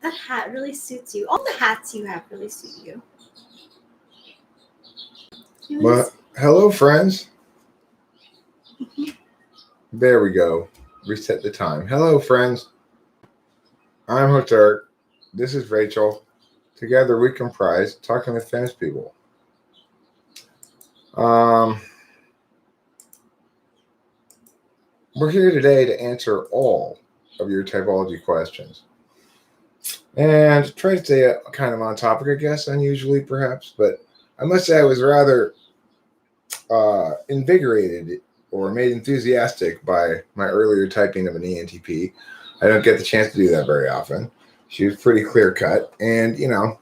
That hat really suits you. All the hats you have really suit you. Well, hello, friends. There we go. Reset the time. Hello, friends. I'm host Eric. This is Rachel. Together we comprise Talking with Famous People. We're here today to answer all of your typology questions. And try to stay kind of on topic, I guess, unusually perhaps. But I must say I was rather invigorated or made enthusiastic by my earlier typing of an ENTP. I don't get the chance to do that very often. She was pretty clear cut. And, you know,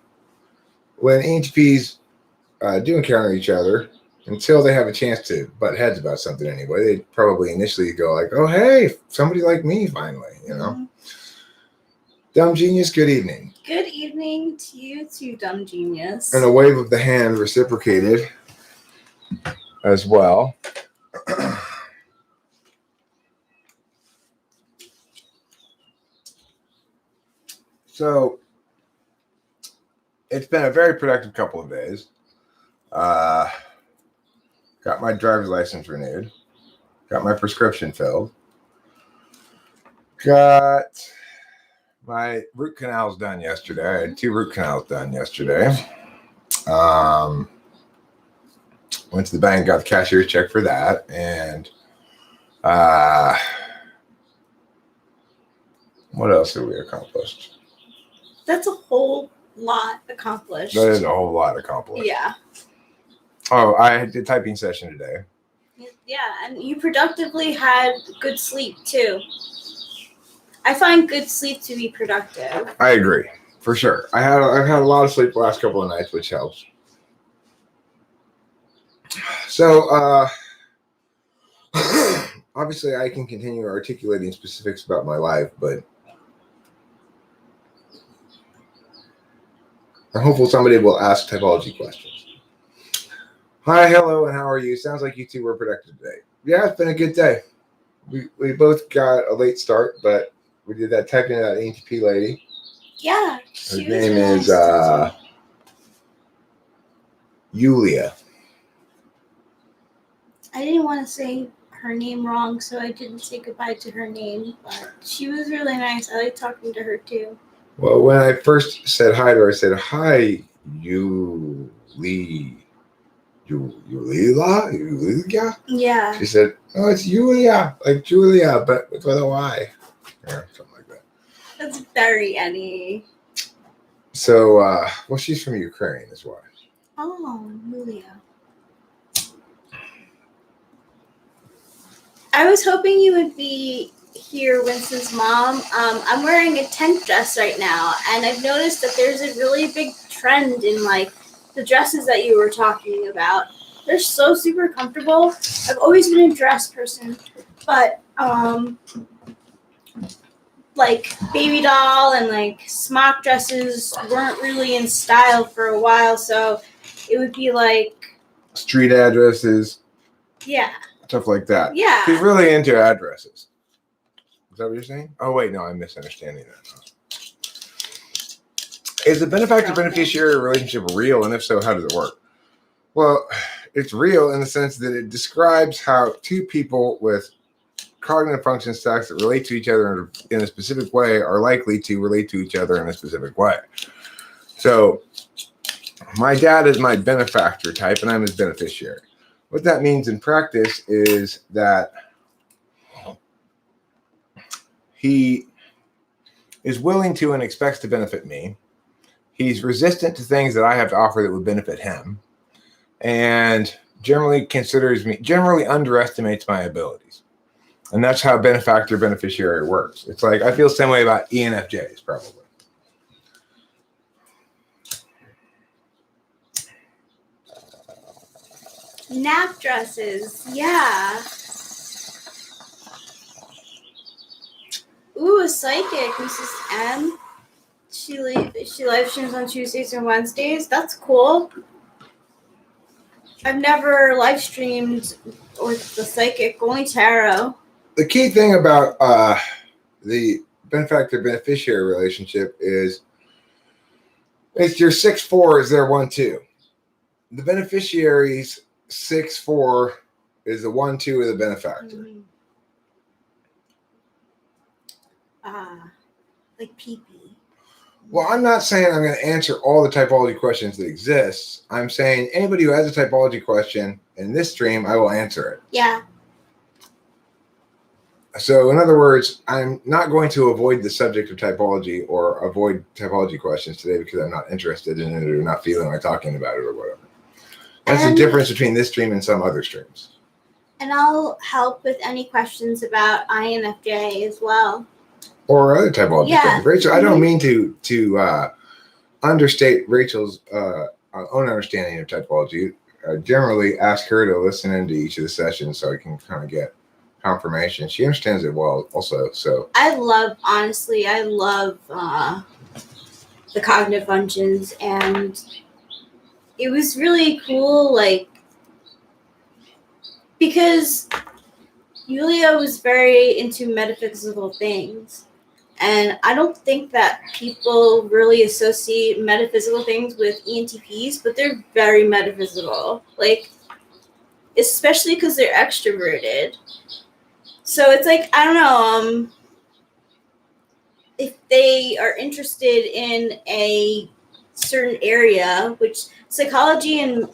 when ENTPs do encounter each other, until they have a chance to butt heads about something anyway, they probably initially go like, oh, hey, somebody like me finally, you know. Mm-hmm. Dumb Genius, good evening. Good evening to you too, Dumb Genius. And a wave of the hand reciprocated as well. So, it's been a very productive couple of days. Got my driver's license renewed. Got my prescription filled. Got my root canals done yesterday. I had 2 root canals done yesterday. Went to the bank, got the cashier's check for that. And what else have we accomplished? That's a whole lot accomplished. That is a whole lot accomplished. Yeah. Oh, I did a typing session today. Yeah, and you productively had good sleep too. I find good sleep to be productive. I agree, for sure. I've had a lot of sleep the last couple of nights, which helps. So, obviously, I can continue articulating specifics about my life, but I'm hopeful somebody will ask typology questions. Hi, hello, and how are you? Sounds like you two were productive today. Yeah, it's been a good day. We both got a late start, but we did that typing of that ENTP lady. Yeah. Her name is Yulia. I didn't want to say her name wrong, so I didn't say goodbye to her name, but she was really nice. I like talking to her too. Well, when I first said hi to her, I said, hi, Yulia? Yeah. She said, oh, it's Yulia, like Julia, but with a Y. Or something like that. That's very any. So, well, she's from Ukraine as well. Oh, Yulia. I was hoping you would be here, Winston's mom. I'm wearing a tent dress right now, and I've noticed that there's a really big trend in like the dresses that you were talking about. They're so super comfortable. I've always been a dress person, but like baby doll and like smock dresses weren't really in style for a while, so it would be like street addresses. Yeah. Stuff like that. Yeah. She's really into addresses. Is that what you're saying? Oh, wait, no, I'm misunderstanding that. Is the benefactor-beneficiary relationship real? And if so, how does it work? Well, it's real in the sense that it describes how 2 people with cognitive function stacks that relate to each other in a specific way are likely to relate to each other in a specific way. So, my dad is my benefactor type, and I'm his beneficiary. What that means in practice is that he is willing to and expects to benefit me. He's resistant to things that I have to offer that would benefit him, and generally underestimates my abilities. And that's how benefactor beneficiary works. It's like I feel the same way about ENFJs probably. Nap dresses, yeah. Ooh, a psychic, Mrs. M. She live streams on Tuesdays and Wednesdays. That's cool. I've never live streamed with the psychic, only tarot. The key thing about the benefactor-beneficiary relationship is It's your 6-4 is their 1-2. The beneficiary's 6-4 is the 1-2 of the benefactor. Mm-hmm. Like PP. Well, I'm not saying I'm going to answer all the typology questions that exist. I'm saying anybody who has a typology question in this stream, I will answer it. Yeah. So, in other words, I'm not going to avoid the subject of typology or avoid typology questions today because I'm not interested in it or not feeling like talking about it or whatever. That's the difference between this stream and some other streams. And I'll help with any questions about INFJ as well. Or other typology things. Rachel, I don't mean to understate Rachel's own understanding of typology. I generally ask her to listen into each of the sessions so I can kind of get confirmation. She understands it well also. So I love the cognitive functions, and it was really cool, like, because Yulia was very into metaphysical things. And I don't think that people really associate metaphysical things with ENTPs, but they're very metaphysical. Like, especially because they're extroverted. So it's like, I don't know, if they are interested in a certain area, which psychology and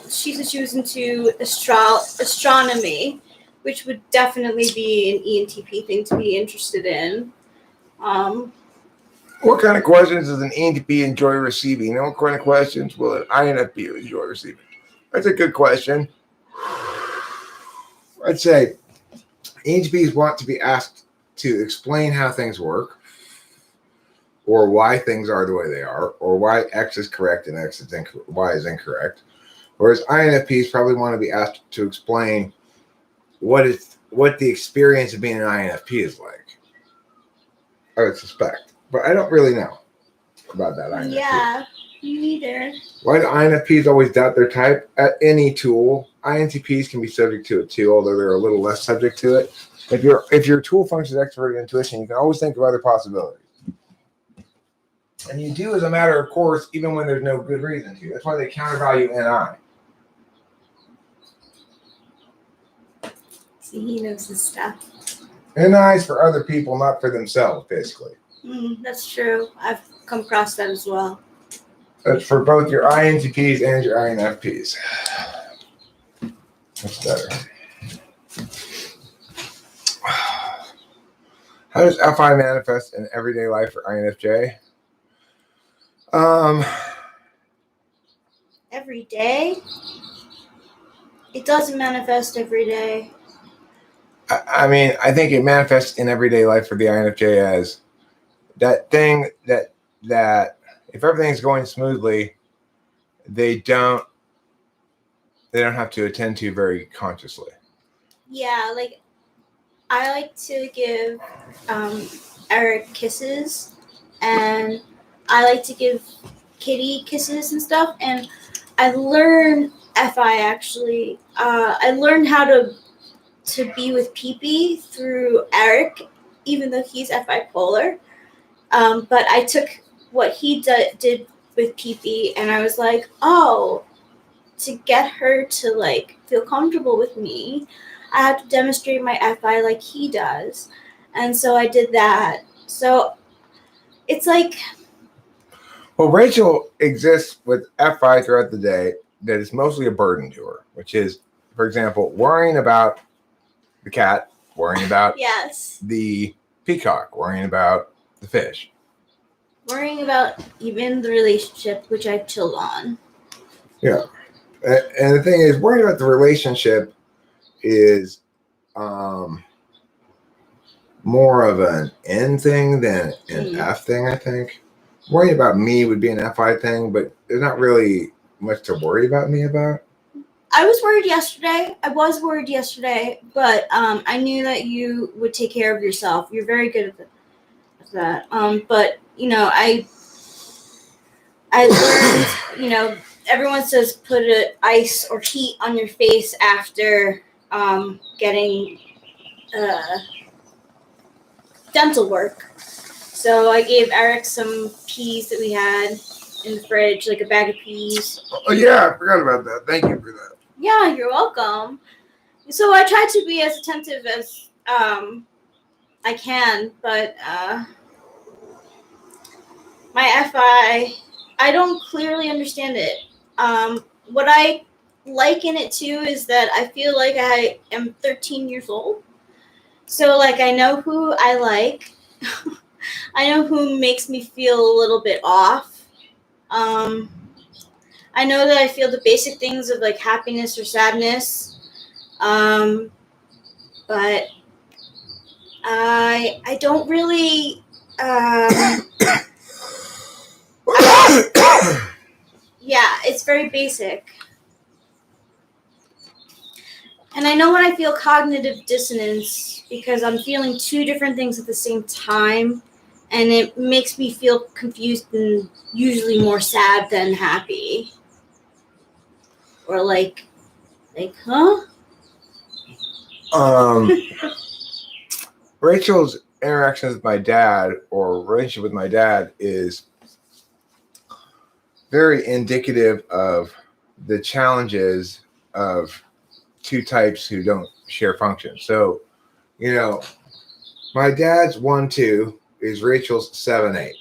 she said she was into astronomy, which would definitely be an ENTP thing to be interested in. what kind of questions does an ENTP enjoy receiving? And what kind of questions will an INFP enjoy receiving? That's a good question. I'd say ENTPs want to be asked to explain how things work, or why things are the way they are, or why X is correct and Y is incorrect. Whereas INFPs probably want to be asked to explain what the experience of being an INFP is like. I would suspect, but I don't really know about that INFP. Yeah, me neither. Why do INFPs always doubt their type? At any tool, INTPs can be subject to it too, although they're a little less subject to it. If your tool functions extroverted intuition, you can always think of other possibilities. And you do as a matter of course, even when there's no good reason to. That's why they countervalue NI. See, he knows his stuff. NI is for other people, not for themselves, basically. That's true. I've come across that as well. That's for both your INTPs and your INFPs. That's better. How does FI manifest in everyday life for INFJ? Every day? It doesn't manifest every day. I mean, I think it manifests in everyday life for the INFJ as that thing that if everything's going smoothly, they don't have to attend to very consciously. Yeah, like I like to give Eric kisses, and I like to give Kitty kisses and stuff, and I learned FI actually. I learned how to be with PP through Eric, even though he's FI polar. But I took what he did with PP, and I was like, oh, to get her to like feel comfortable with me, I have to demonstrate my FI like he does. And so I did that. So it's like, well, Rachel exists with FI throughout the day that is mostly a burden to her, which is, for example, worrying about the cat, worrying about the peacock, worrying about the fish. Worrying about even the relationship, which I've chilled on. Yeah. And the thing is, worrying about the relationship is more of an N thing than an F thing, I think. Worrying about me would be an FI thing, but there's not really much to worry about me about. I was worried yesterday. But I knew that you would take care of yourself. You're very good at that. But, you know, I learned, you know, everyone says put ice or heat on your face after getting dental work. So I gave Eric some peas that we had in the fridge, like a bag of peas. Oh yeah, I forgot about that. Thank you for that. Yeah, you're welcome. So I try to be as attentive as I can, but my FI, I don't clearly understand it. What I like in it too is that I feel like I am 13 years old. So like I know who I like. I know who makes me feel a little bit off. I know that I feel the basic things of like happiness or sadness. But I don't really yeah, it's very basic. And I know when I feel cognitive dissonance because I'm feeling two different things at the same time, and it makes me feel confused and usually more sad than happy. Or like, huh? Rachel's interaction with my dad or relationship with my dad is very indicative of the challenges of two types who don't share functions. So, my dad's 1-2 is Rachel's 7-8.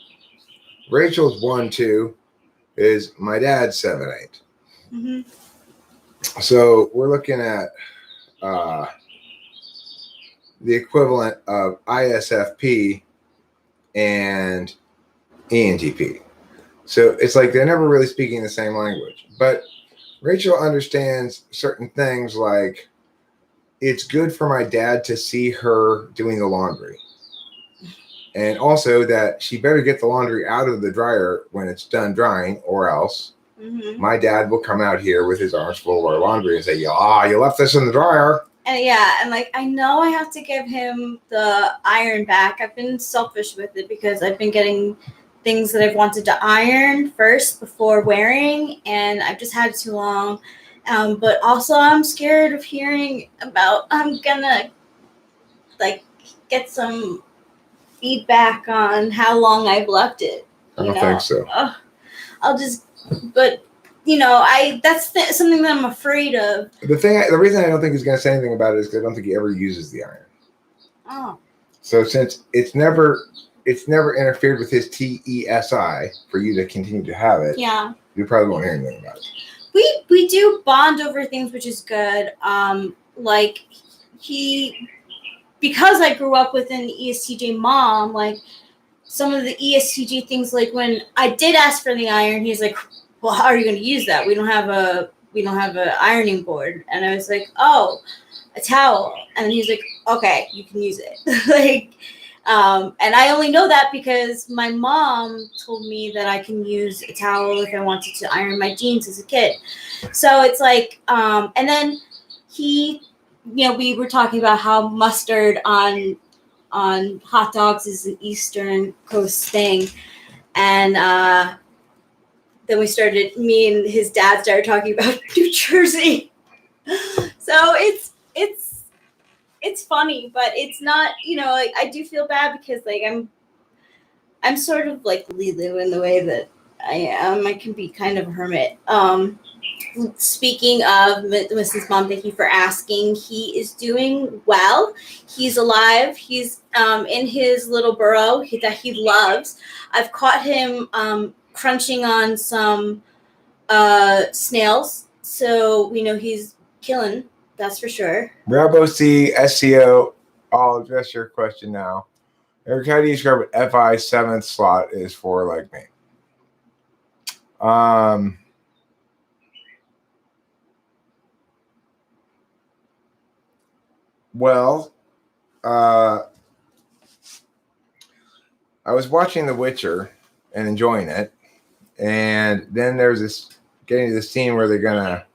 Rachel's 1-2 is my dad's 7-8. Mm-hmm. So we're looking at the equivalent of ISFP and ENTP. So it's like they're never really speaking the same language. But Rachel understands certain things like it's good for my dad to see her doing the laundry. And also that she better get the laundry out of the dryer when it's done drying, or else my dad will come out here with his arms full of laundry and say, you left this in the dryer. And yeah, and like I know I have to give him the iron back. I've been selfish with it because I've been getting things that I've wanted to iron first before wearing, and I've just had it too long. But also I'm scared of hearing about I'm gonna like get some feedback on how long I've left it. I don't think so. But that's something that I'm afraid of. The reason I don't think he's going to say anything about it is because I don't think he ever uses the iron. Oh. So since it's never interfered with his TESI for you to continue to have it, yeah, you probably won't hear anything about it. We do bond over things, which is good. Because I grew up with an ESTJ mom, like some of the ESTJ things, like when I did ask for the iron, he's like, well, how are you going to use that? We don't have an ironing board. And I was like, oh, a towel. And he's like, okay, you can use it. And I only know that because my mom told me that I can use a towel if I wanted to iron my jeans as a kid. So it's like, and then we were talking about how mustard on hot dogs is an Eastern Coast thing. And then me and his dad started talking about New Jersey. So it's funny, but it's not, I do feel bad because I'm sort of like Lulu in the way that I am. I can be kind of a hermit. Speaking of Mrs. Mom, thank you for asking. He is doing well. He's alive. He's in his little burrow that he loves. I've caught him crunching on some snails, so we know he's killing. That's for sure. Bravo C SCO. I'll address your question now. Eric, how do you describe what FI 7th slot is for, like me? Well, I was watching The Witcher and enjoying it, and then there's getting to the scene where they're gonna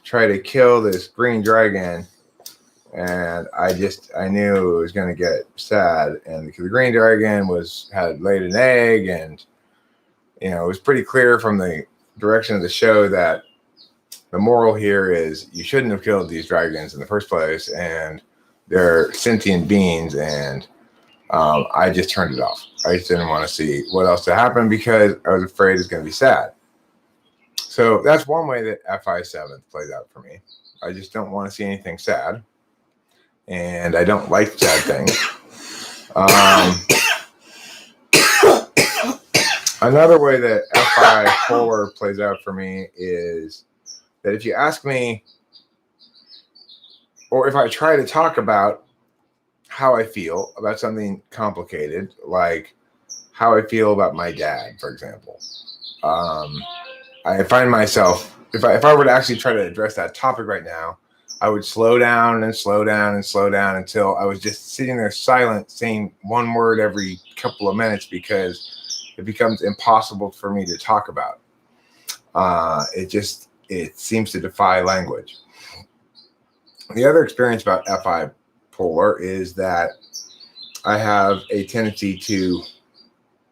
try to kill this green dragon, and I knew it was gonna get sad, and because the green dragon had laid an egg, and it was pretty clear from the direction of the show that the moral here is you shouldn't have killed these dragons in the first place, and they're sentient beings, and I just turned it off. I just didn't want to see what else to happen because I was afraid it's going to be sad. So that's one way that FI7 plays out for me. I just don't want to see anything sad. And I don't like sad things. Another way that FI polar plays out for me is that if you ask me, or if I try to talk about how I feel about something complicated, like how I feel about my dad, for example, I find myself, if I were to actually try to address that topic right now, I would slow down and slow down and slow down until I was just sitting there silent, saying one word every couple of minutes because it becomes impossible for me to talk about. It seems to defy language. The other experience about FI polar is that I have a tendency to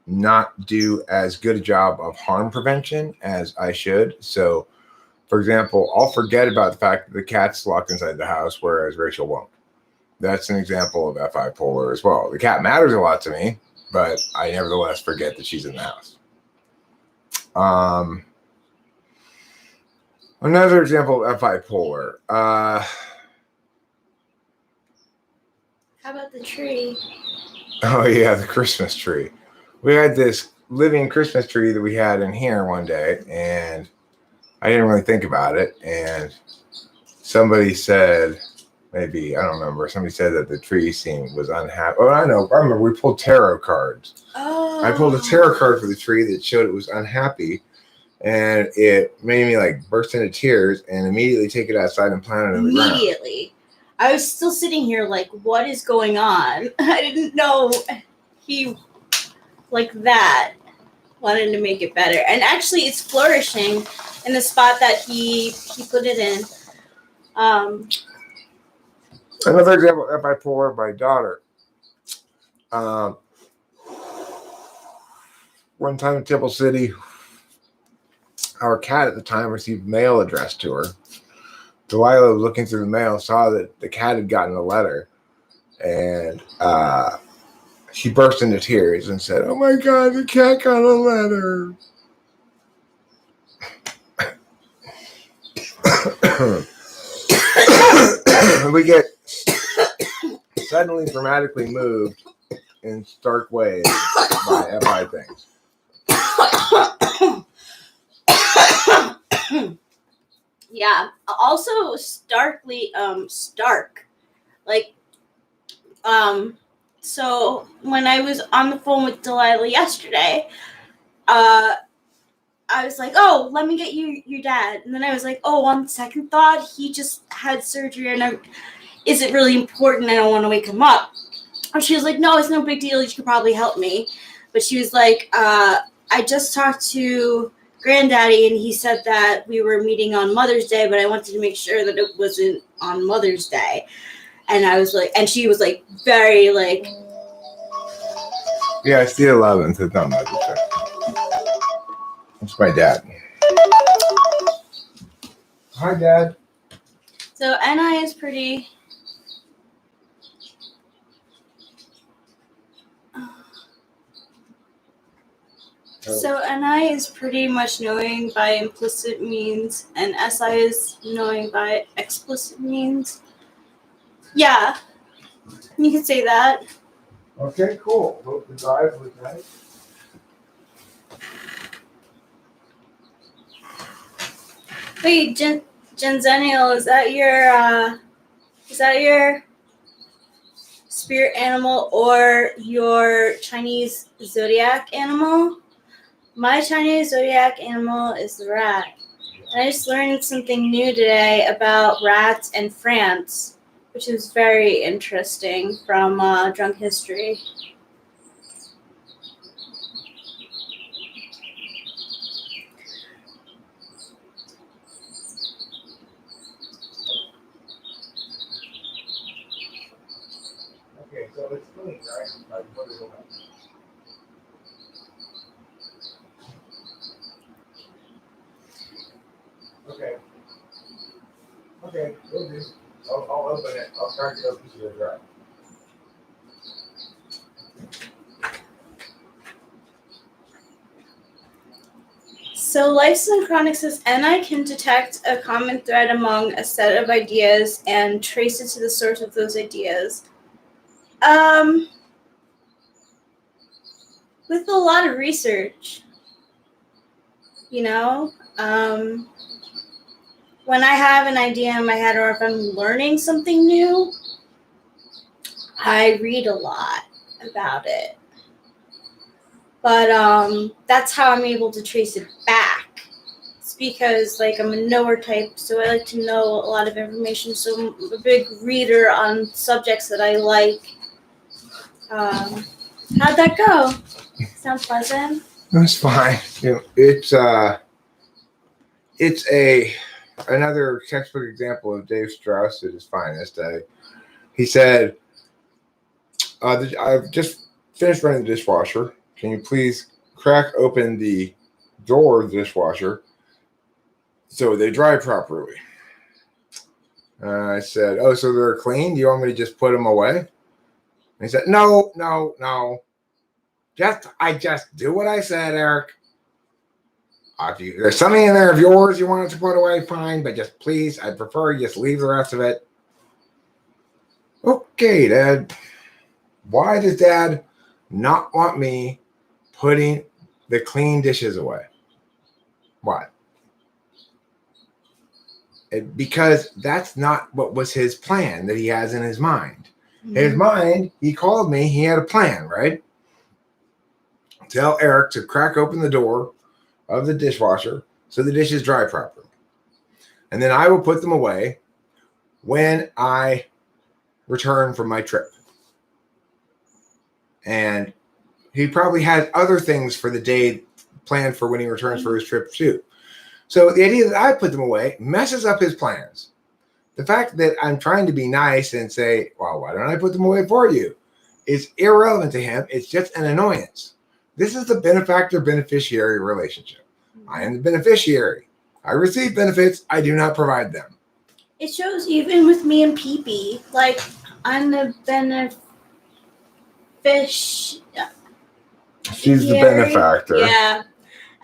not do as good a job of harm prevention as I should. So, for example, I'll forget about the fact that the cat's locked inside the house, whereas Rachel won't. That's an example of FI polar as well. The cat matters a lot to me, but I nevertheless forget that she's in the house. Another example of FI polar. How about the tree? Oh, yeah, the Christmas tree. We had this living Christmas tree that we had in here one day, and I didn't really think about it. And somebody said, maybe, I don't remember, somebody said that the tree was unhappy. Oh, I know. I remember we pulled tarot cards. Oh. I pulled a tarot card for the tree that showed it was unhappy, and it made me like burst into tears and immediately take it outside and plant it in the ground. Immediately. I was still sitting here like, what is going on? I didn't know he, like that, wanted to make it better. And actually, it's flourishing in the spot that he put it in. Another example of FI polar, my daughter. One time in Temple City, our cat at the time received mail addressed to her. Delilah, looking through the mail, saw that the cat had gotten a letter, and she burst into tears and said, "Oh my God, the cat got a letter." We get suddenly dramatically moved in stark ways by FI things. Yeah. Also starkly stark. Like so when I was on the phone with Delilah yesterday, I was like, "Oh, let me get you your dad." And then I was like, "Oh, on second thought, he just had surgery and is it really important? I don't want to wake him up." And she was like, "No, it's no big deal. You could probably help me." But she was like, "I just talked to Granddaddy, and he said that we were meeting on Mother's Day, but I wanted to make sure that it wasn't on Mother's Day." And I was like, and she was like, very like, "Yeah, it's the 11th. It's not Mother's Day. It's my dad." Hi, Dad. So NI is pretty. So NI is pretty much knowing by implicit means, and SI is knowing by explicit means. Yeah, you could say that. Okay, cool. Hope the drive was nice. Wait, Genzenial, is that your spirit animal or your Chinese zodiac animal? My Chinese zodiac animal is the rat. And I just learned something new today about rats and France, which is very interesting from Drunk History. Okay, so it's clean, right? Like, what is it? Okay. Okay, we'll do. I'll open it. I'll try to get a piece of the drive. So Life Synchronic says, and I can detect a common thread among a set of ideas and trace it to the source of those ideas. With a lot of research, you know, when I have an idea in my head or if I'm learning something new, I read a lot about it. But that's how I'm able to trace it back. It's because, like, I'm a knower type, so I like to know a lot of information. So I'm a big reader on subjects that I like. How'd that go? Sound pleasant? That's fine. It's another textbook example of Dave Strauss at his finest. He said, I've just finished running the dishwasher. Can you please crack open the door of the dishwasher so they dry properly? I said, oh, so they're clean? Do you want me to just put them away? And he said, no. I just do what I said, Eric. If there's something in there of yours you want to put away, fine, but just please, I prefer you just leave the rest of it. Okay, Dad. Why does Dad not want me putting the clean dishes away? Why? Because that's not what was his plan that he has in his mind. Mm-hmm. In his mind, he called me, he had a plan, right? Tell Eric to crack open the door of the dishwasher so the dishes dry properly. And then I will put them away when I return from my trip. And he probably had other things for the day planned for when he returns for his trip too. So the idea that I put them away messes up his plans. The fact that I'm trying to be nice and say, well, why don't I put them away for you, is irrelevant to him. It's just an annoyance. This is the benefactor-beneficiary relationship. I am the beneficiary. I receive benefits. I do not provide them. It shows even with me and Pee-Pee. Like, I'm the She's the benefactor. Yeah.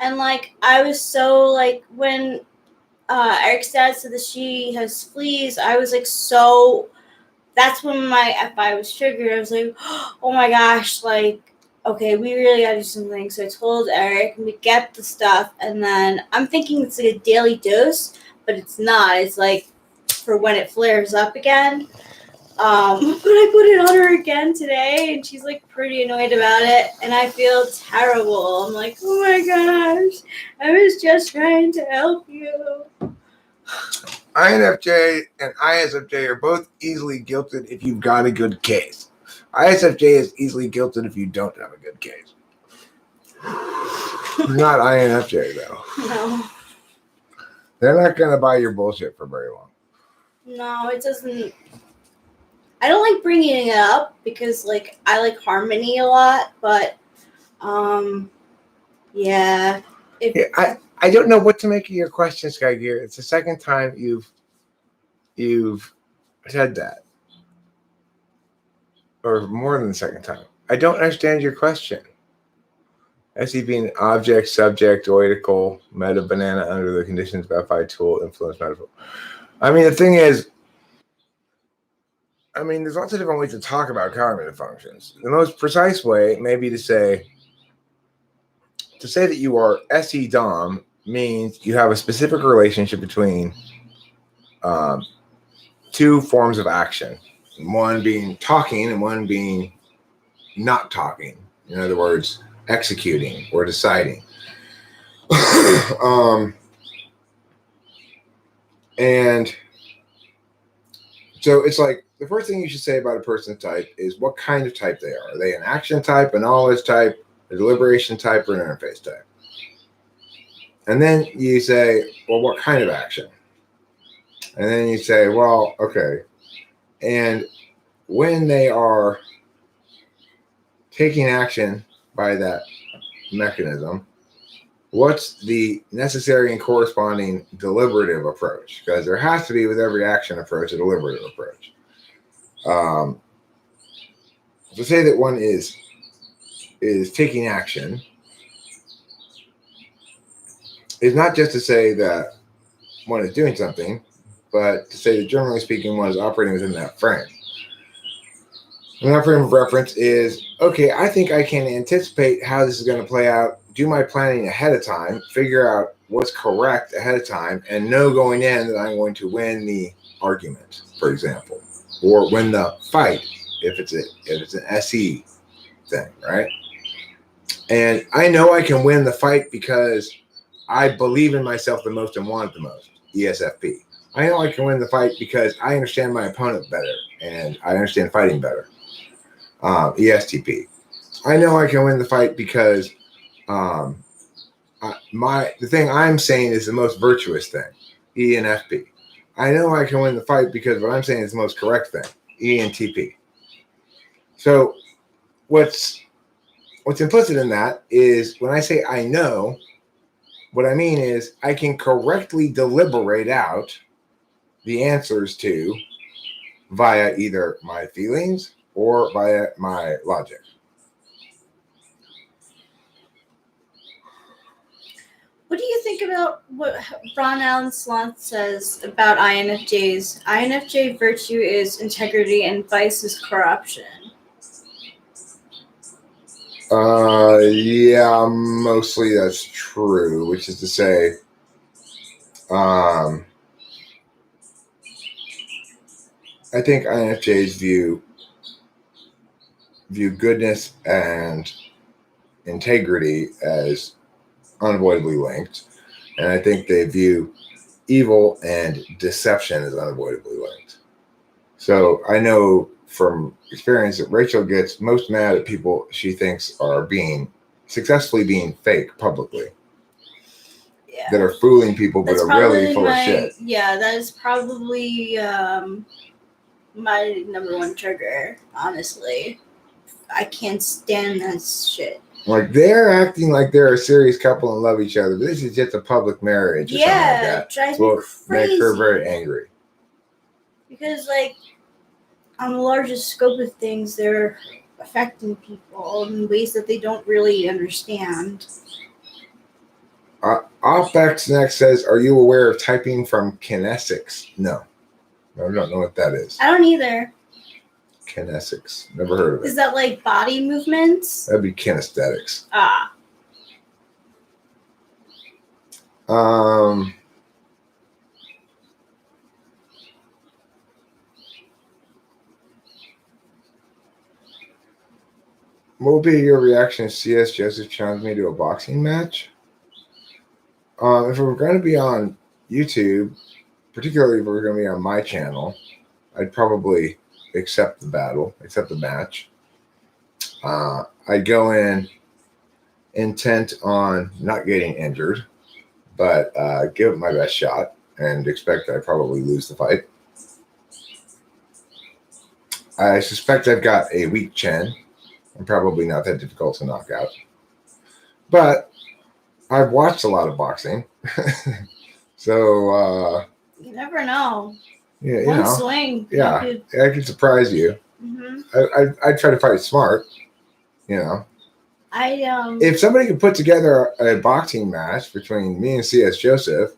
And, like, I was so, like, when Eric's dad said that she has fleas, I was, like, so... That's when my FI was triggered. I was like, oh, my gosh, like, okay, we really got to do something. So I told Eric, and we get the stuff, and then I'm thinking it's like a daily dose, but it's not. It's like for when it flares up again. But I put it on her again today, and she's like pretty annoyed about it, and I feel terrible. I'm like, oh my gosh, I was just trying to help you. INFJ and ISFJ are both easily guilted if you've got a good case. ISFJ is easily guilted if you don't have a good case. Not INFJ, though. No. They're not going to buy your bullshit for very long. No, it doesn't. I don't like bringing it up because, like, I like harmony a lot, but, yeah. I don't know what to make of your question, Sky Gear. It's the second time you've said that. Or more than the second time. I don't understand your question. SE being object, subject, oidical, meta, banana, under the conditions of FI tool, influence, metaphor. I mean, the thing is, there's lots of different ways to talk about cognitive functions. The most precise way may be to say that you are SE Dom means you have a specific relationship between two forms of action. One being talking and one being not talking. In other words, executing or deciding. And so it's like the first thing you should say about a person's type is what kind of type they are. Are they an action type, a knowledge type, a deliberation type, or an interface type? And then you say, well, what kind of action? And then you say, well, okay. And when they are taking action by that mechanism, what's the necessary and corresponding deliberative approach? Because there has to be, with every action approach, a deliberative approach. To say that one is taking action, is not just to say that one is doing something, but to say that generally speaking, one is operating within that frame. And that frame of reference is, okay, I think I can anticipate how this is going to play out, do my planning ahead of time, figure out what's correct ahead of time, and know going in that I'm going to win the argument, for example, or win the fight if it's an SE thing, right? And I know I can win the fight because I believe in myself the most and want it the most, ESFP. I know I can win the fight because I understand my opponent better and I understand fighting better, ESTP. I know I can win the fight because the thing I'm saying is the most virtuous thing, ENFP. I know I can win the fight because what I'm saying is the most correct thing, ENTP. So what's implicit in that is when I say I know, what I mean is I can correctly deliberate out the answers to via either my feelings or via my logic. What do you think about what Ron Allen Sloth says about INFJs? INFJ virtue is integrity and vice is corruption. Yeah, mostly that's true, which is to say, I think INFJs view goodness and integrity as unavoidably linked, and I think they view evil and deception as unavoidably linked. So I know from experience that Rachel gets most mad at people she thinks are successfully being fake publicly. Yeah. That are fooling people but are really full of shit. Yeah, that is probably my number one trigger, honestly. I can't stand that shit. Like they're acting like they're a serious couple and love each other, but this is just a public marriage or something like that. It drives me crazy. Make her very angry. Because, like, on the largest scope of things, they're affecting people in ways that they don't really understand. OpEx next says, are you aware of typing from kinesics? No. I don't know what that is. I don't either. Kinesics. Never heard of it. Is that like body movements? That'd be kinesthetics. Ah. What will be your reaction if CS Joseph challenged me to a boxing match? If we're going to be on YouTube, particularly if we're going to be on my channel, I'd probably accept the match. I'd go in intent on not getting injured, but give it my best shot and expect I'd probably lose the fight. I suspect I've got a weak chin. I'm probably not that difficult to knock out. But I've watched a lot of boxing. So you never know. Yeah, One swing. Yeah, I could surprise you. Mm-hmm. I'd try to fight smart. If somebody could put together a boxing match between me and CS Joseph,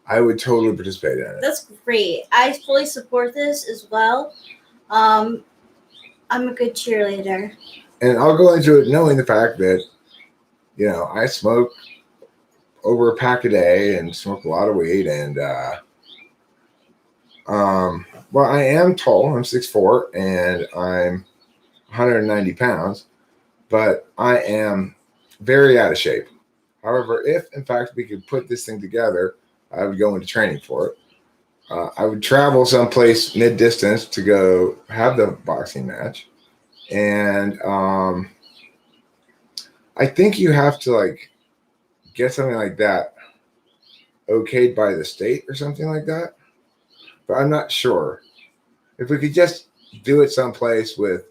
I would totally participate in it. That's great. I fully support this as well. I'm a good cheerleader. And I'll go into it knowing the fact that, I smoke over a pack a day and smoke a lot of weed. And, well, I am tall. I'm 6'4", and I'm 190 pounds, but I am very out of shape. However, if, in fact, we could put this thing together, I would go into training for it. I would travel someplace mid-distance to go have the boxing match. And I think you have to, get something like that okayed by the state or something like that. But I'm not sure. If we could just do it someplace with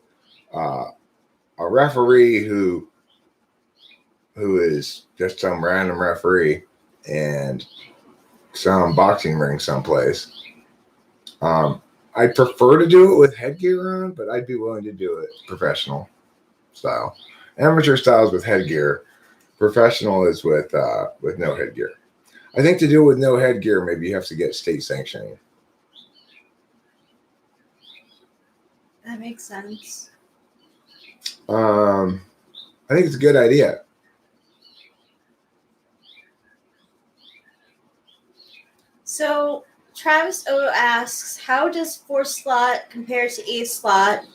a referee who is just some random referee and some boxing ring someplace. I'd prefer to do it with headgear on, but I'd be willing to do it professional style. Amateur style is with headgear. Professional is with no headgear. I think to do with no headgear, maybe you have to get state sanctioning. That makes sense. I think it's a good idea. So Travis O asks, how does 4 slot compare to 8 slot?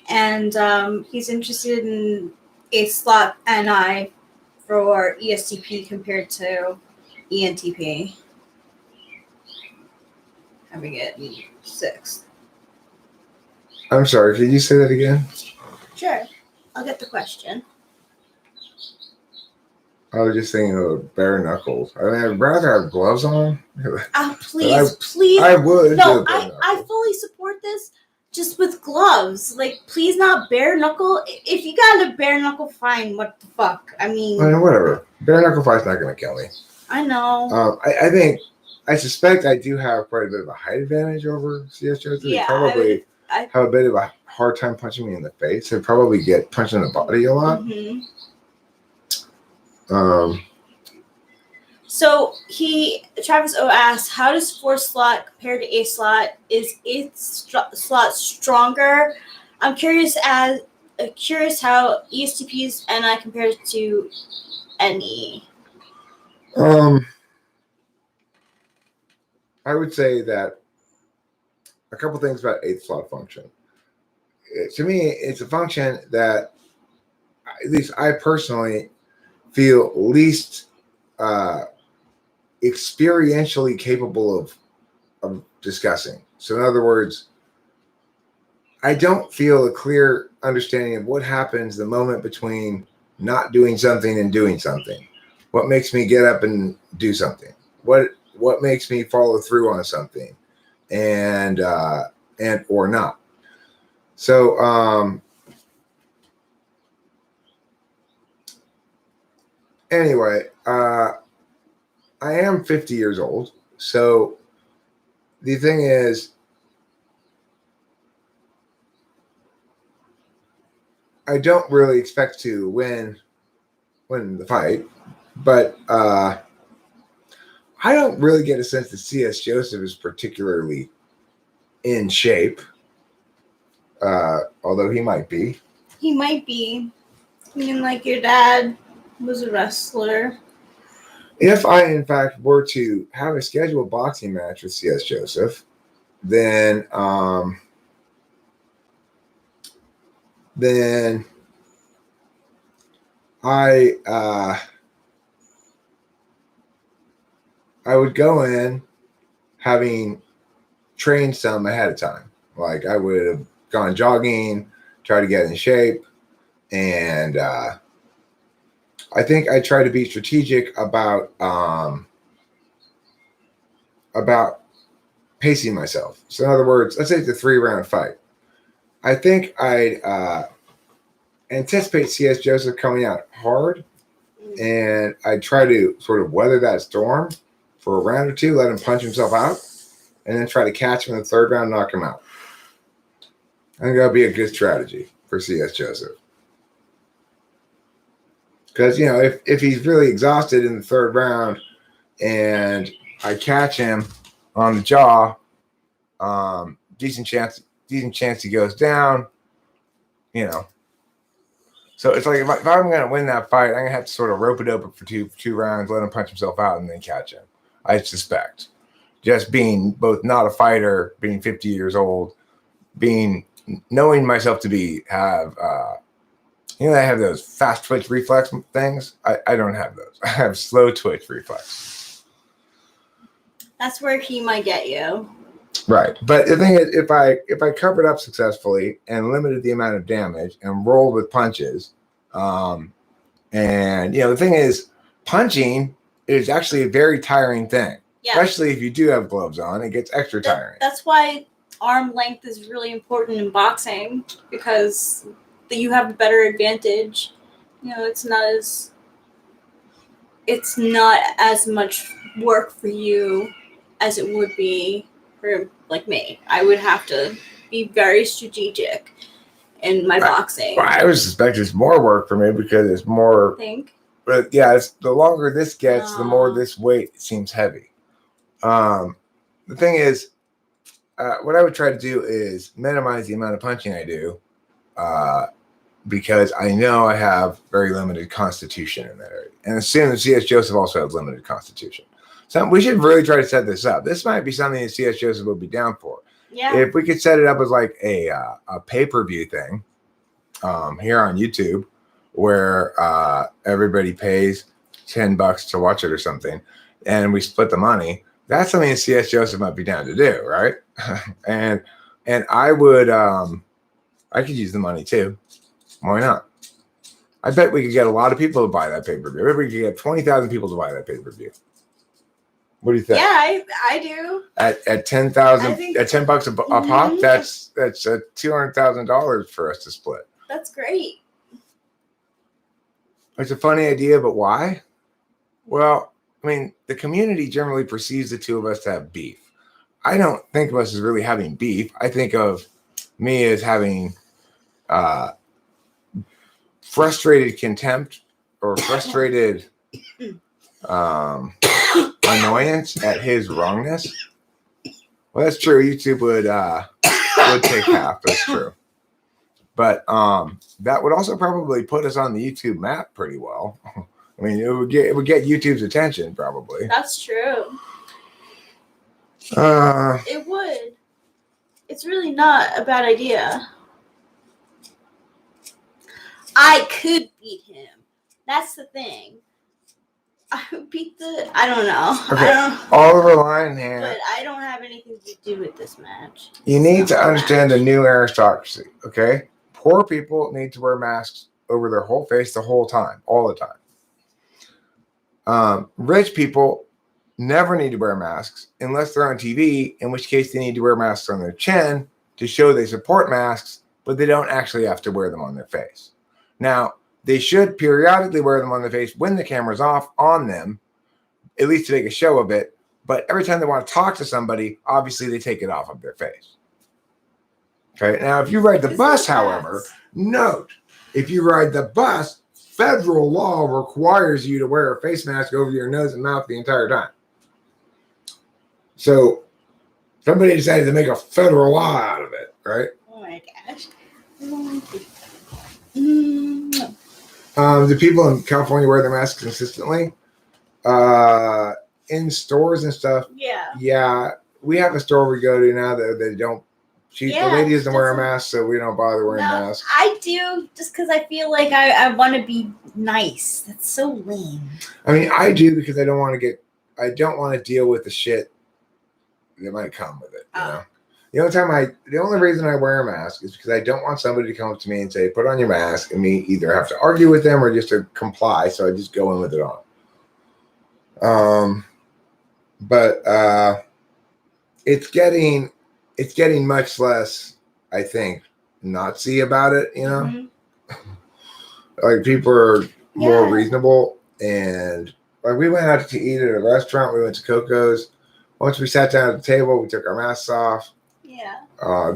And he's interested in 8 slot NI for ESTP compared to ENTP. Having it in 6th. I'm sorry, could you say that again? Sure. I'll get the question. I was just thinking of bare knuckles. I mean, I'd rather have gloves on. Please, please. I would. No, I fully support this. Just with gloves. Like, please not bare knuckle. If you got a bare knuckle, fine. What the fuck? I mean, whatever. Bare knuckle fight's not going to kill me. I know. I suspect I do have quite a bit of a height advantage over CS Joseph. Yeah, they probably have a bit of a hard time punching me in the face. They probably get punched in the body a lot. Mm-hmm. So Travis O asks, how does 4 slot compare to 8 slot? Is 8 slot stronger? I'm curious how ESTP's NI compares to NE. I would say that a couple things about 8th slot function. To me, it's a function that, at least I personally feel least experientially capable of discussing. So in other words, I don't feel a clear understanding of what happens the moment between not doing something and doing something. What makes me get up and do something? What makes me follow through on something and or not? So anyway, I am 50 years old. So the thing is, I don't really expect to win the fight, but I don't really get a sense that CS Joseph is particularly in shape, although he might be. He might be. I mean, like your dad was a wrestler. If I, in fact, were to have a scheduled boxing match with CS Joseph, then I would go in having trained some ahead of time. Like I would have gone jogging, try to get in shape, and I think I try to be strategic about pacing myself. So in other words, let's say it's a 3-round fight. I think I'd anticipate CS Joseph coming out hard, and I'd try to sort of weather that storm for a round or two, let him punch himself out, and then try to catch him in the 3rd round, knock him out. I think that'd be a good strategy for CS Joseph. Because, you know, if he's really exhausted in the 3rd round and I catch him on the jaw, decent chance he goes down, you know. So it's like if I'm going to win that fight, I'm going to have to sort of rope it open for two rounds, let him punch himself out, and then catch him. I suspect. Just being both not a fighter, being 50 years old, knowing myself to have I have those fast twitch reflex things. I don't have those. I have slow twitch reflex. That's where he might get you. Right. But the thing is, if I covered up successfully and limited the amount of damage and rolled with punches, and the thing is, punching is actually a very tiring thing. Yeah. Especially if you do have gloves on, it gets extra tiring. That's why arm length is really important in boxing, because you have a better advantage. It's not as much work for you as it would be for like me. I would have to be very strategic in my boxing. Well, I would suspect it's more work for me because it's more. Think? But yeah, the longer this gets, the more Aw. this weight seems heavy. The thing is, what I would try to do is minimize the amount of punching I do, because I know I have very limited constitution in that area. And assume that C.S. Joseph also has limited constitution. So we should really try to set this up. This might be something that C.S. Joseph would be down for. Yeah. If we could set it up as like a pay-per-view thing here on YouTube, where everybody pays $10 to watch it or something, and we split the money, that's something that C.S. Joseph might be down to do, right? and I would, I could use the money too. Why not? I bet we could get a lot of people to buy that pay-per-view. Maybe we could get 20,000 people to buy that pay-per-view. What do you think? Yeah, I do. At 10,000, at $10 a pop, that's $200,000 for us to split. That's great. It's a funny idea, but why? Well, I mean, the community generally perceives the two of us to have beef. I don't think of us as really having beef. I think of me as having frustrated contempt or frustrated annoyance at his wrongness. Well, that's true. YouTube would take half. That's true. But that would also probably put us on the YouTube map pretty well. I mean, it would get YouTube's attention probably. That's true. It would. It's really not a bad idea. I could beat him. That's the thing. I would beat I don't know. Okay. I don't, Oliver Lionhand. but I don't have anything to do with this match. You need to understand the new aristocracy, okay? Poor people need to wear masks over their whole face the whole time, all the time. Rich people never need to wear masks unless they're on TV, in which case they need to wear masks on their chin to show they support masks, but they don't actually have to wear them on their face. Now, they should periodically wear them on their face when the camera's off on them, at least to make a show of it. But every time they want to talk to somebody, obviously they take it off of their face. Okay. Now, if you ride the bus, however, note, if you ride the bus, federal law requires you to wear a face mask over your nose and mouth the entire time. So somebody decided to make a federal law out of it, right? Oh my gosh. Do people in California wear their masks consistently? In stores and stuff. Yeah. Yeah. We have a store we go to now that they don't. The lady doesn't wear a mask, so we don't bother wearing masks. I do, just because I feel like I want to be nice. That's so lame. I mean, I do because I don't want to deal with the shit that might come with it. You know? The only reason I wear a mask is because I don't want somebody to come up to me and say, put on your mask, and me either have to argue with them or just to comply. So I just go in with it on. But it's getting much less, I think, Nazi about it, you know? Mm-hmm. Like people are more reasonable, and like we went out to eat at a restaurant, we went to Coco's. Once we sat down at the table, we took our masks off. Yeah.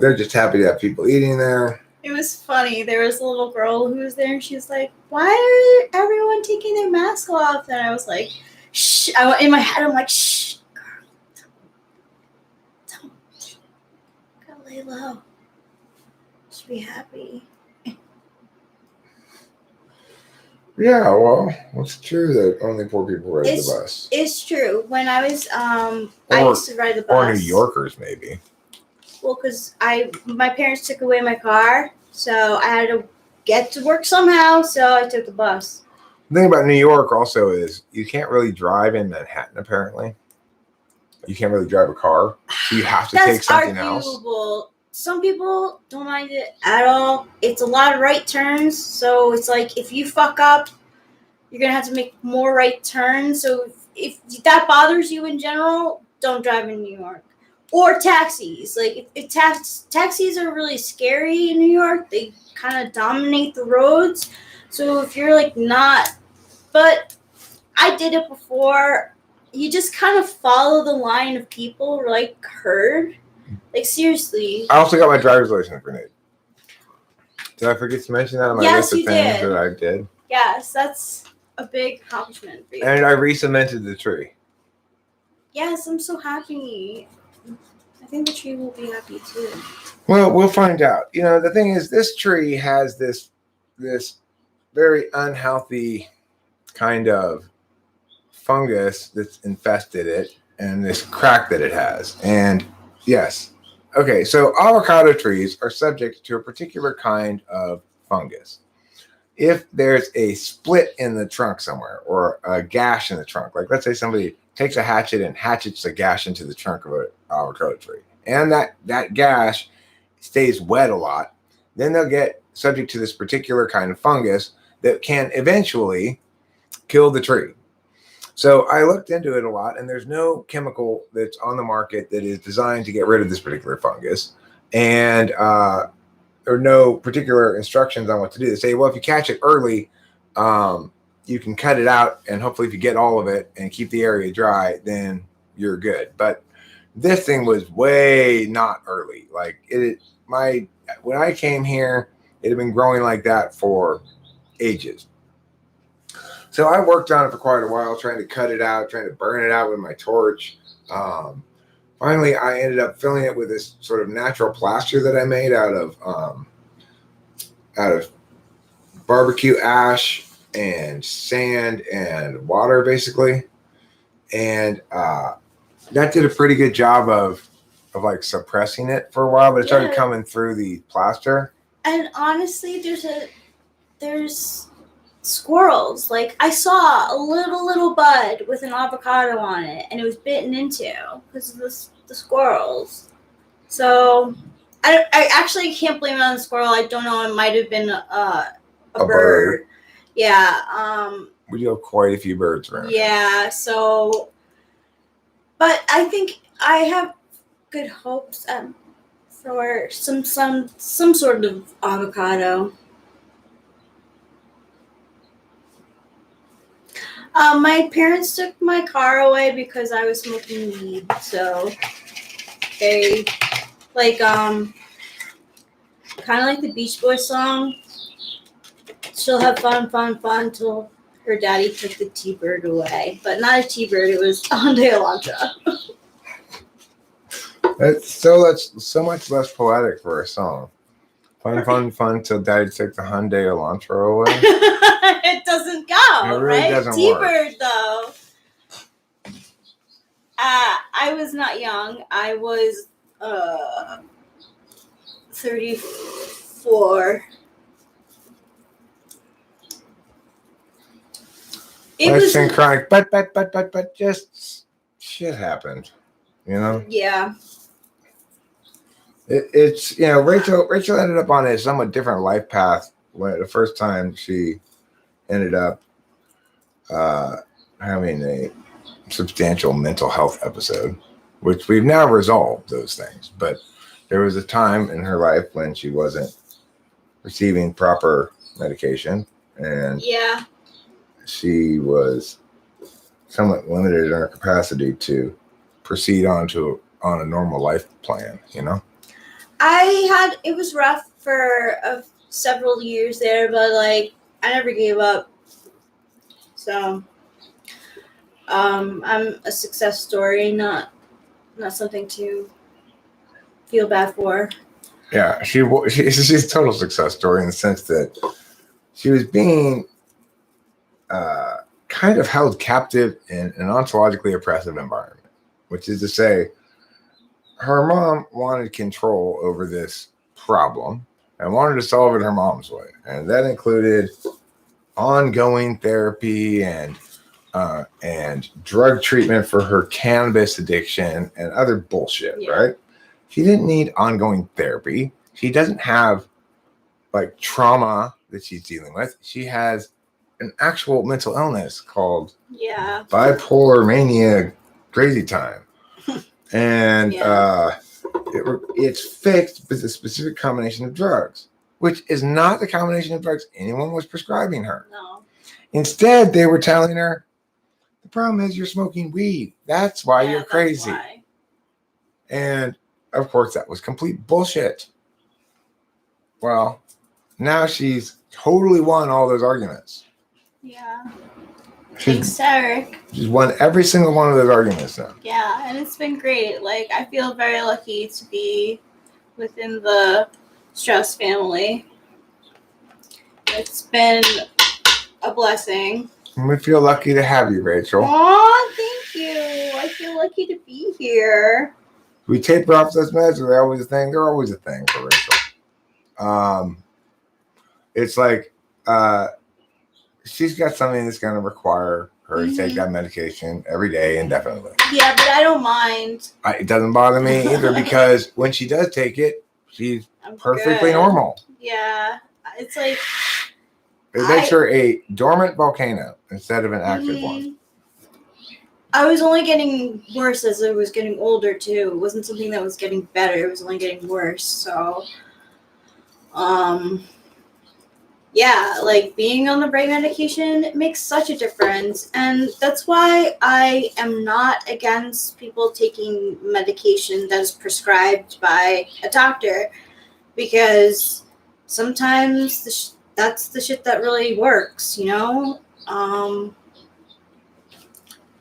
They're just happy to have people eating there. It was funny. There was a little girl who was there, and she was like, why are everyone taking their mask off? And I was like, shh. In my head, I'm like, shh, girl, don't. Gotta lay low. Just be happy. Yeah, well, it's true that only poor people ride the bus. It's true. When I was, I used to ride the bus. Or New Yorkers, maybe. Well, because my parents took away my car, so I had to get to work somehow, so I took the bus. The thing about New York also is you can't really drive in Manhattan, apparently. You can't really drive a car, so you have to take something arguable. else. Some people don't mind it at all. It's a lot of right turns, so it's like if you fuck up, you're going to have to make more right turns. So if that bothers you in general, don't drive in New York. Or taxis. Like, if taxis are really scary in New York. They kind of dominate the roads. So if you're, like, not... But I did it before. You just kind of follow the line of people, like herd. Like, seriously. I also got my driver's license grenade. Did I forget to mention that on my list of things that I did? Yes, that's a big accomplishment for you. And I re-cemented the tree. Yes, I'm so happy. I think the tree will be happy too. Well, we'll find out. The thing is, this tree has this very unhealthy kind of fungus that's infested it, and this crack that it has. And yes, okay, so avocado trees are subject to a particular kind of fungus. If there's a split in the trunk somewhere, or a gash in the trunk, like let's say somebody takes a hatchet and hatchets a gash into the trunk of an avocado tree, and that gash stays wet a lot, then they'll get subject to this particular kind of fungus that can eventually kill the tree. So I looked into it a lot, and there's no chemical that's on the market that is designed to get rid of this particular fungus. And there are no particular instructions on what to do. They say, well, if you catch it early, you can cut it out, and hopefully if you get all of it and keep the area dry, then you're good. But this thing was way not early. Like when I came here, it had been growing like that for ages. So I worked on it for quite a while, trying to cut it out, trying to burn it out with my torch. Finally, I ended up filling it with this sort of natural plaster that I made out of barbecue ash and sand and water, basically. And that did a pretty good job of like suppressing it for a while, but it started coming through the plaster. And honestly, there's squirrels. Like, I saw a little bud with an avocado on it, and it was bitten into because of the squirrels. So I actually can't blame it on the squirrel. I don't know. It might have been a bird. Yeah. We do have quite a few birds around. Yeah. So, but I think I have good hopes for some sort of avocado. My parents took my car away because I was smoking weed. So they kind of like the Beach Boys song. She'll have fun till her daddy took the T-Bird away. But not a T-Bird, it was a Hyundai Elantra. That's so much less poetic for a song. Fun till daddy took the Hyundai Elantra away. It doesn't go, it really right? Doesn't T-Bird, work. though. I was not young. I was 34. It's synchronic, but just shit happened, Yeah. It's Rachel ended up on a somewhat different life path when the first time she ended up having a substantial mental health episode, which we've now resolved those things. But there was a time in her life when she wasn't receiving proper medication, and she was somewhat limited in her capacity to proceed on a normal life plan, It was rough for several years there, but I never gave up. So I'm a success story, not something to feel bad for. Yeah, she's a total success story in the sense that she was being kind of held captive in an ontologically oppressive environment, which is to say, her mom wanted control over this problem and wanted to solve it her mom's way. And that included ongoing therapy and drug treatment for her cannabis addiction and other bullshit, right? She didn't need ongoing therapy. She doesn't have trauma that she's dealing with. She has an actual mental illness called bipolar mania crazy time. And it's fixed with a specific combination of drugs, which is not the combination of drugs anyone was prescribing her. No. Instead, they were telling her, the problem is you're smoking weed. That's why you're crazy. Why. And, of course, that was complete bullshit. Well, now she's totally won all those arguments. Yeah. She's, Thanks, Eric. she's won every single one of those arguments now. Yeah, and it's been great. Like, I feel very lucky to be within the Strauss family. It's been a blessing. And we feel lucky to have you, Rachel. Aw, thank you. I feel lucky to be here. We taper off those meds. Are they always a thing? They're always a thing for Rachel. It's like she's got something that's going to require her to take that medication every day indefinitely. Yeah, but I don't mind. It doesn't bother me either because when she does take it, she's perfectly normal. Yeah, it's like it makes her a dormant volcano instead of an active one. I was only getting worse as I was getting older too. It wasn't something that was getting better. It was only getting worse. So, yeah, like being on the right medication makes such a difference. And that's why I am not against people taking medication that is prescribed by a doctor, because sometimes that's the shit that really works, you know?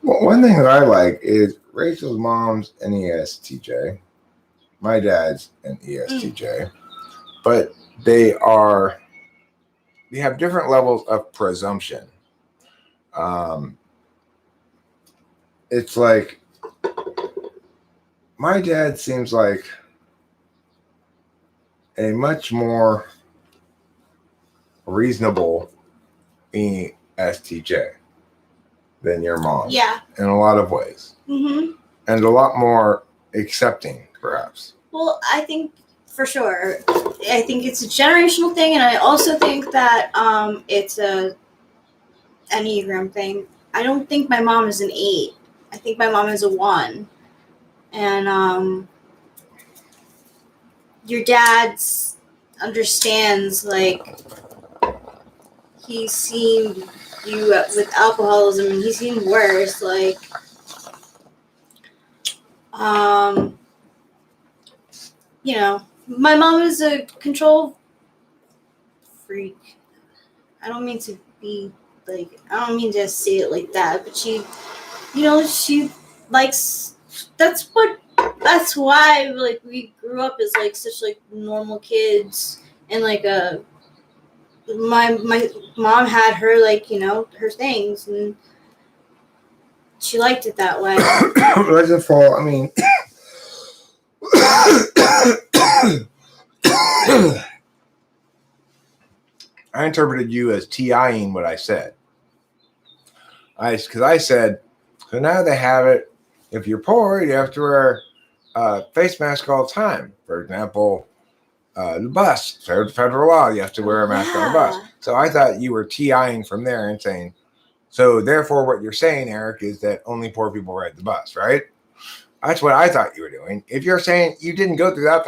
Well, one thing that I like is Rachel's mom's an ESTJ. My dad's an ESTJ. But they have different levels of presumption. It's like my dad seems like a much more reasonable ESTJ than your mom. Yeah. In a lot of ways. Mm-hmm. And a lot more accepting, perhaps. Well, I think for sure. I think it's a generational thing, and I also think that it's a Enneagram thing. I don't think my mom is an 8. I think my mom is a 1. And your dad understands, like, he's seen you with alcoholism, and he's seen worse. Like, you know, my mom is a control freak. I don't mean to be like, I don't mean to say it like that, but she, you know, she likes, that's why, like, we grew up as, like, such, like, normal kids, and, like, my mom had her, like, you know, her things, and she liked it that way. First of all, I mean, I interpreted you as TIing what I said. Because I said, so now they have it. If you're poor, you have to wear a face mask all the time. For example, the bus. Federal law, you have to wear a mask on the bus. So I thought you were TIing from there and saying, so therefore what you're saying, Eric, is that only poor people ride the bus, right? That's what I thought you were doing. If you're saying you didn't go through that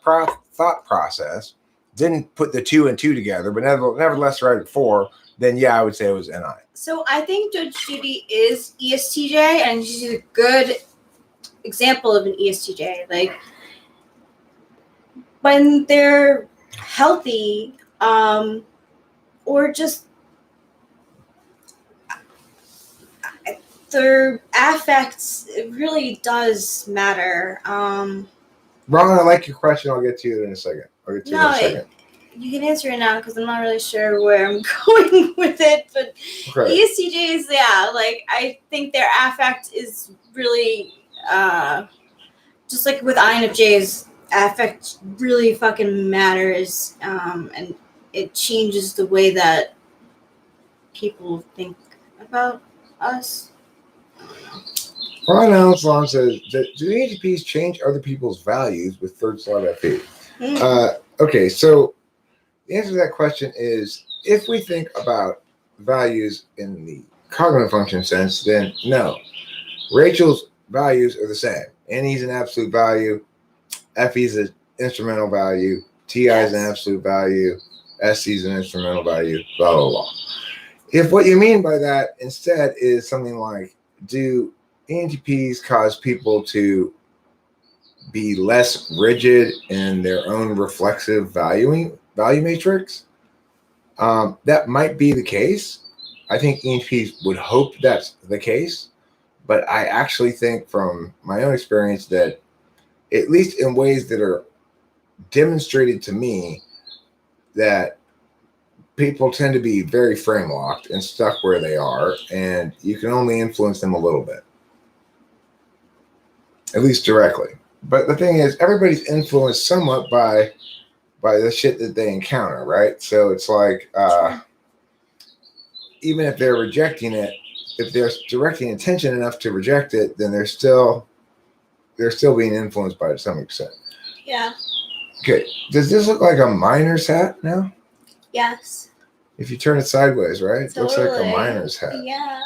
thought process, didn't put the 2 and 2 together, but nevertheless right at 4, then yeah, I would say it was NI. So I think Judge Judy is ESTJ, and she's a good example of an ESTJ. Like, when they're healthy, or just their affects, it really does matter. Ron, I like your question. I'll get to you in a second. You can answer it now because I'm not really sure where I'm going with it. But okay. ESTJs, yeah, like, I think their affect is really just like with INFJs, affect really fucking matters, and it changes the way that people think about us. Ron Allen says, do ENTPs change other people's values with third slot FE? Okay, so the answer to that question is, if we think about values in the cognitive function sense, then no. Rachel's values are the same. NE's an absolute value, FE's an instrumental value, TI's an absolute value, SC's an instrumental value, blah, blah, blah. If what you mean by that instead is something like, do ENTPs cause people to be less rigid in their own reflexive value matrix? That might be the case. I think ENTPs would hope that's the case, but I actually think from my own experience that, at least in ways that are demonstrated to me, that people tend to be very frame locked and stuck where they are, and you can only influence them a little bit, at least directly. But the thing is, everybody's influenced somewhat by the shit that they encounter, right? So it's like, even if they're rejecting it, if they're directing attention enough to reject it, then they're still being influenced by it to some extent. Yeah. Okay, does this look like a miner's hat now? Yes. If you turn it sideways, right? It looks like a Totally. miner's hat. Yeah.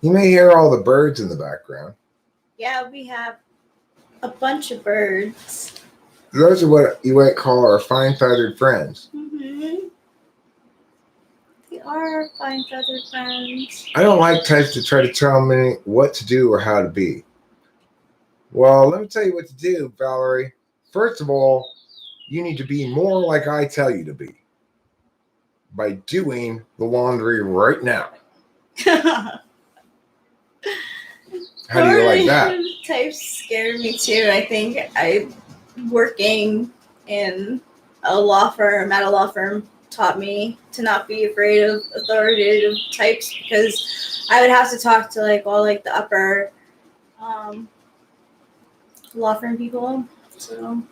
You may hear all the birds in the background. Yeah, we have a bunch of birds. Those are what you might call our fine-feathered friends. Mm-hmm. They are fine-feathered friends. I don't like types to try to tell me what to do or how to be. Well, let me tell you what to do, Valerie. First of all, you need to be more like I tell you to be by doing the laundry right now. How do you like that? Types scare me too. I think working in a law firm, taught me to not be afraid of authoritative types, because I would have to talk to like all like the upper law firm people. So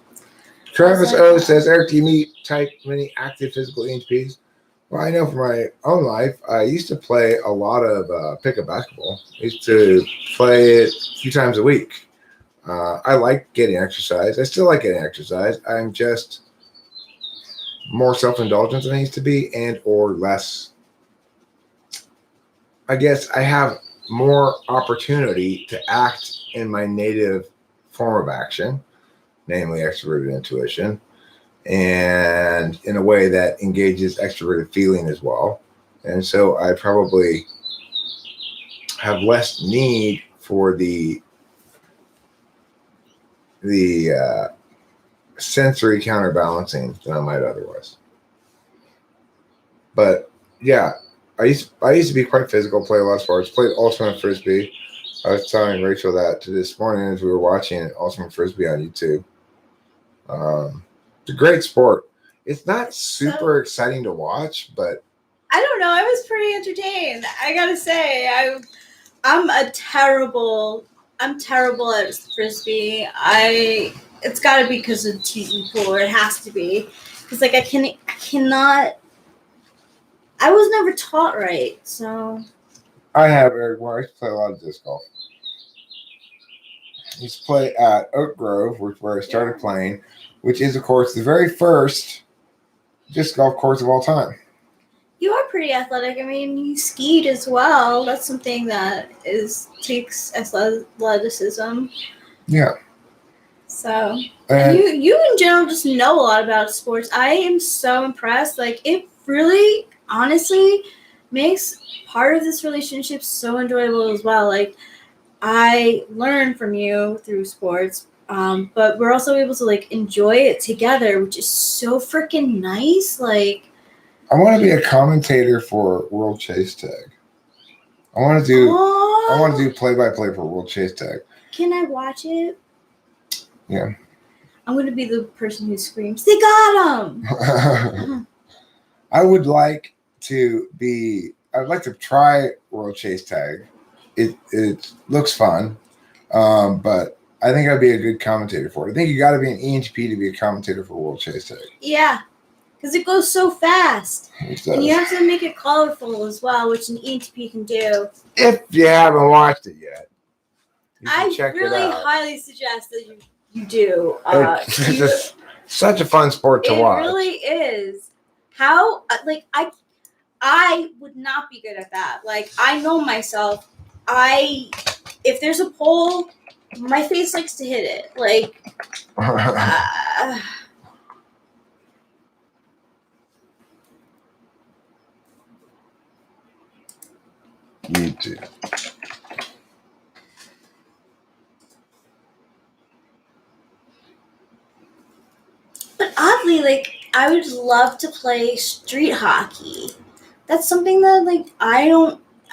Travis O says, Eric, do you meet type many active physical ENTPs? Well, I know from my own life, I used to play a lot of pickup basketball. I used to play it a few times a week. I like getting exercise. I still like getting exercise. I'm just more self-indulgent than I used to be, and or less. I guess I have more opportunity to act in my native form of action, namely extroverted intuition, and in a way that engages extroverted feeling as well. And so I probably have less need for the sensory counterbalancing than I might otherwise. But yeah, I used to be quite physical, play a lot of sports, played ultimate frisbee. I was telling Rachel that to this morning as we were watching ultimate frisbee on YouTube. It's a great sport. It's not super exciting to watch, but I don't know. I was pretty entertained. I gotta say, I'm terrible at frisbee. It's gotta be because of TV pool, or it has to be, because like I cannot. I was never taught right, so. I have Eric. Well, I used to play a lot of disc golf. I used to play at Oak Grove, where I started playing, which is, of course, the very first disc golf course of all time. You are pretty athletic. I mean, you skied as well. That's something that takes athleticism. Yeah. So, and you in general just know a lot about sports. I am so impressed. Like, it really, honestly, makes part of this relationship so enjoyable as well. Like, I learn from you through sports, but we're also able to like enjoy it together, which is so freaking nice. Like, I want to be a commentator for World Chase Tag. I want to do play-by-play for World Chase Tag. Can I watch it? Yeah. I'm going to be the person who screams, "They got him!" I'd like to try World Chase Tag. It looks fun, but I think I'd be a good commentator for it. I think you got to be an ENTP to be a commentator for World Chase Tag. Yeah, because it goes so fast. And you have to make it colorful as well, which an ENTP can do. If you haven't watched it yet, I really highly suggest that you do. It's such a fun sport to watch. It really is. How, like, I would not be good at that. Like, I know myself. If there's a pole, my face likes to hit it. Like, you too. But oddly, like, I would love to play street hockey. That's something that I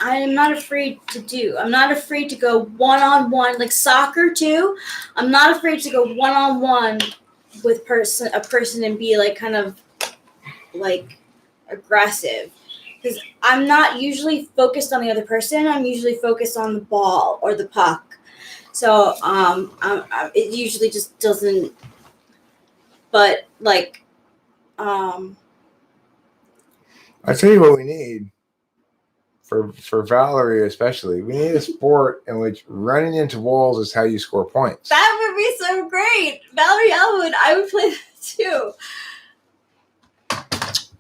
am not afraid to do. I'm not afraid to go one-on-one, like soccer too. I'm not afraid to go one-on-one with a person and be like kind of like aggressive. Because I'm not usually focused on the other person. I'm usually focused on the ball or the puck. So it usually just doesn't. But like, I tell you what we need for Valerie especially. We need a sport in which running into walls is how you score points. that would be so great, Valerie Elwood. I would play that too.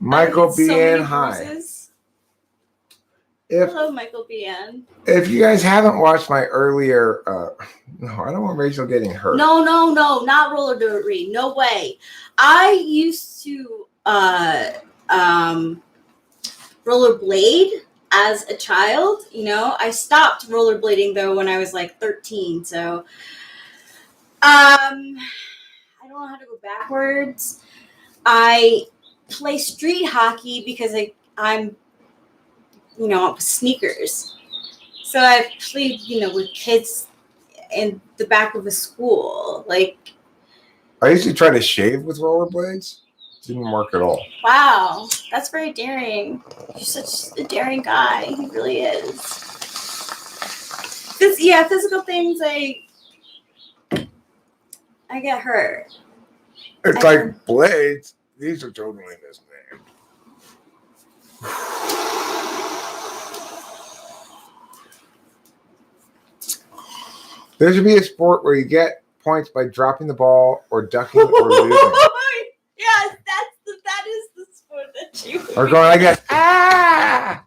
Michael So B. many Hi. bruises. If Hello, Michael B.N. if you guys haven't watched my earlier, no, I don't want Rachel getting hurt. No, not roller derby. No way. I used to rollerblade as a child. You know, I stopped rollerblading though when I was like 13. So I don't know how to go backwards. I play street hockey because I'm sneakers. So I played, with kids in the back of a school. Like, I used to try to shave with rollerblades. Didn't work at all. wow, that's very daring. You're such a daring guy. He really is. Physical things, I get hurt. It's like blades. These are totally misnamed. There should be a sport where you get points by dropping the ball or ducking or losing. Yes, that is the sport that you. Or going like that. Ah!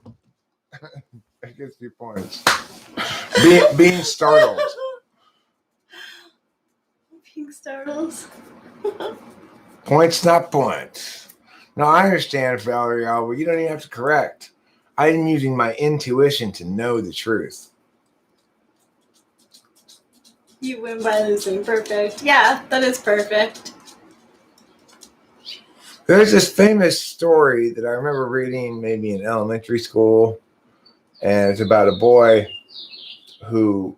That gets you points. Being startled. Being startled. Points, not points. Now, I understand, Valerie Alba. You don't even have to correct. I'm using my intuition to know the truth. You win by losing. Perfect. Yeah, that is perfect. There's this famous story that I remember reading maybe in elementary school, and it's about a boy who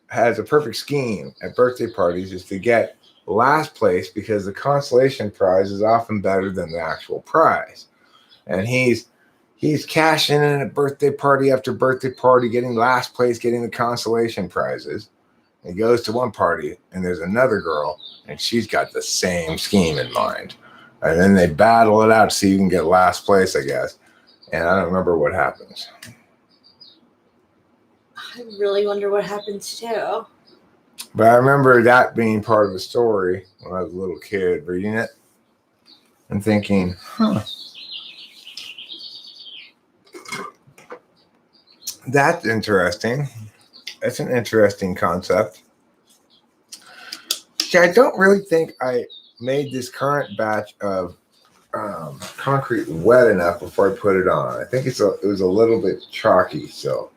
has a perfect scheme at birthday parties is to get last place because the consolation prize is often better than the actual prize. And he's cashing in at birthday party after birthday party, getting last place, getting the consolation prizes. He goes to one party and there's another girl and she's got the same scheme in mind. And then they battle it out to see who can get last place, I guess. And I don't remember what happens. I really wonder what happens too. But I remember that being part of the story when I was a little kid reading it and thinking, that's interesting. That's an interesting concept. See, I don't really think I made this current batch of concrete wet enough before I put it on. I think it was a little bit chalky. So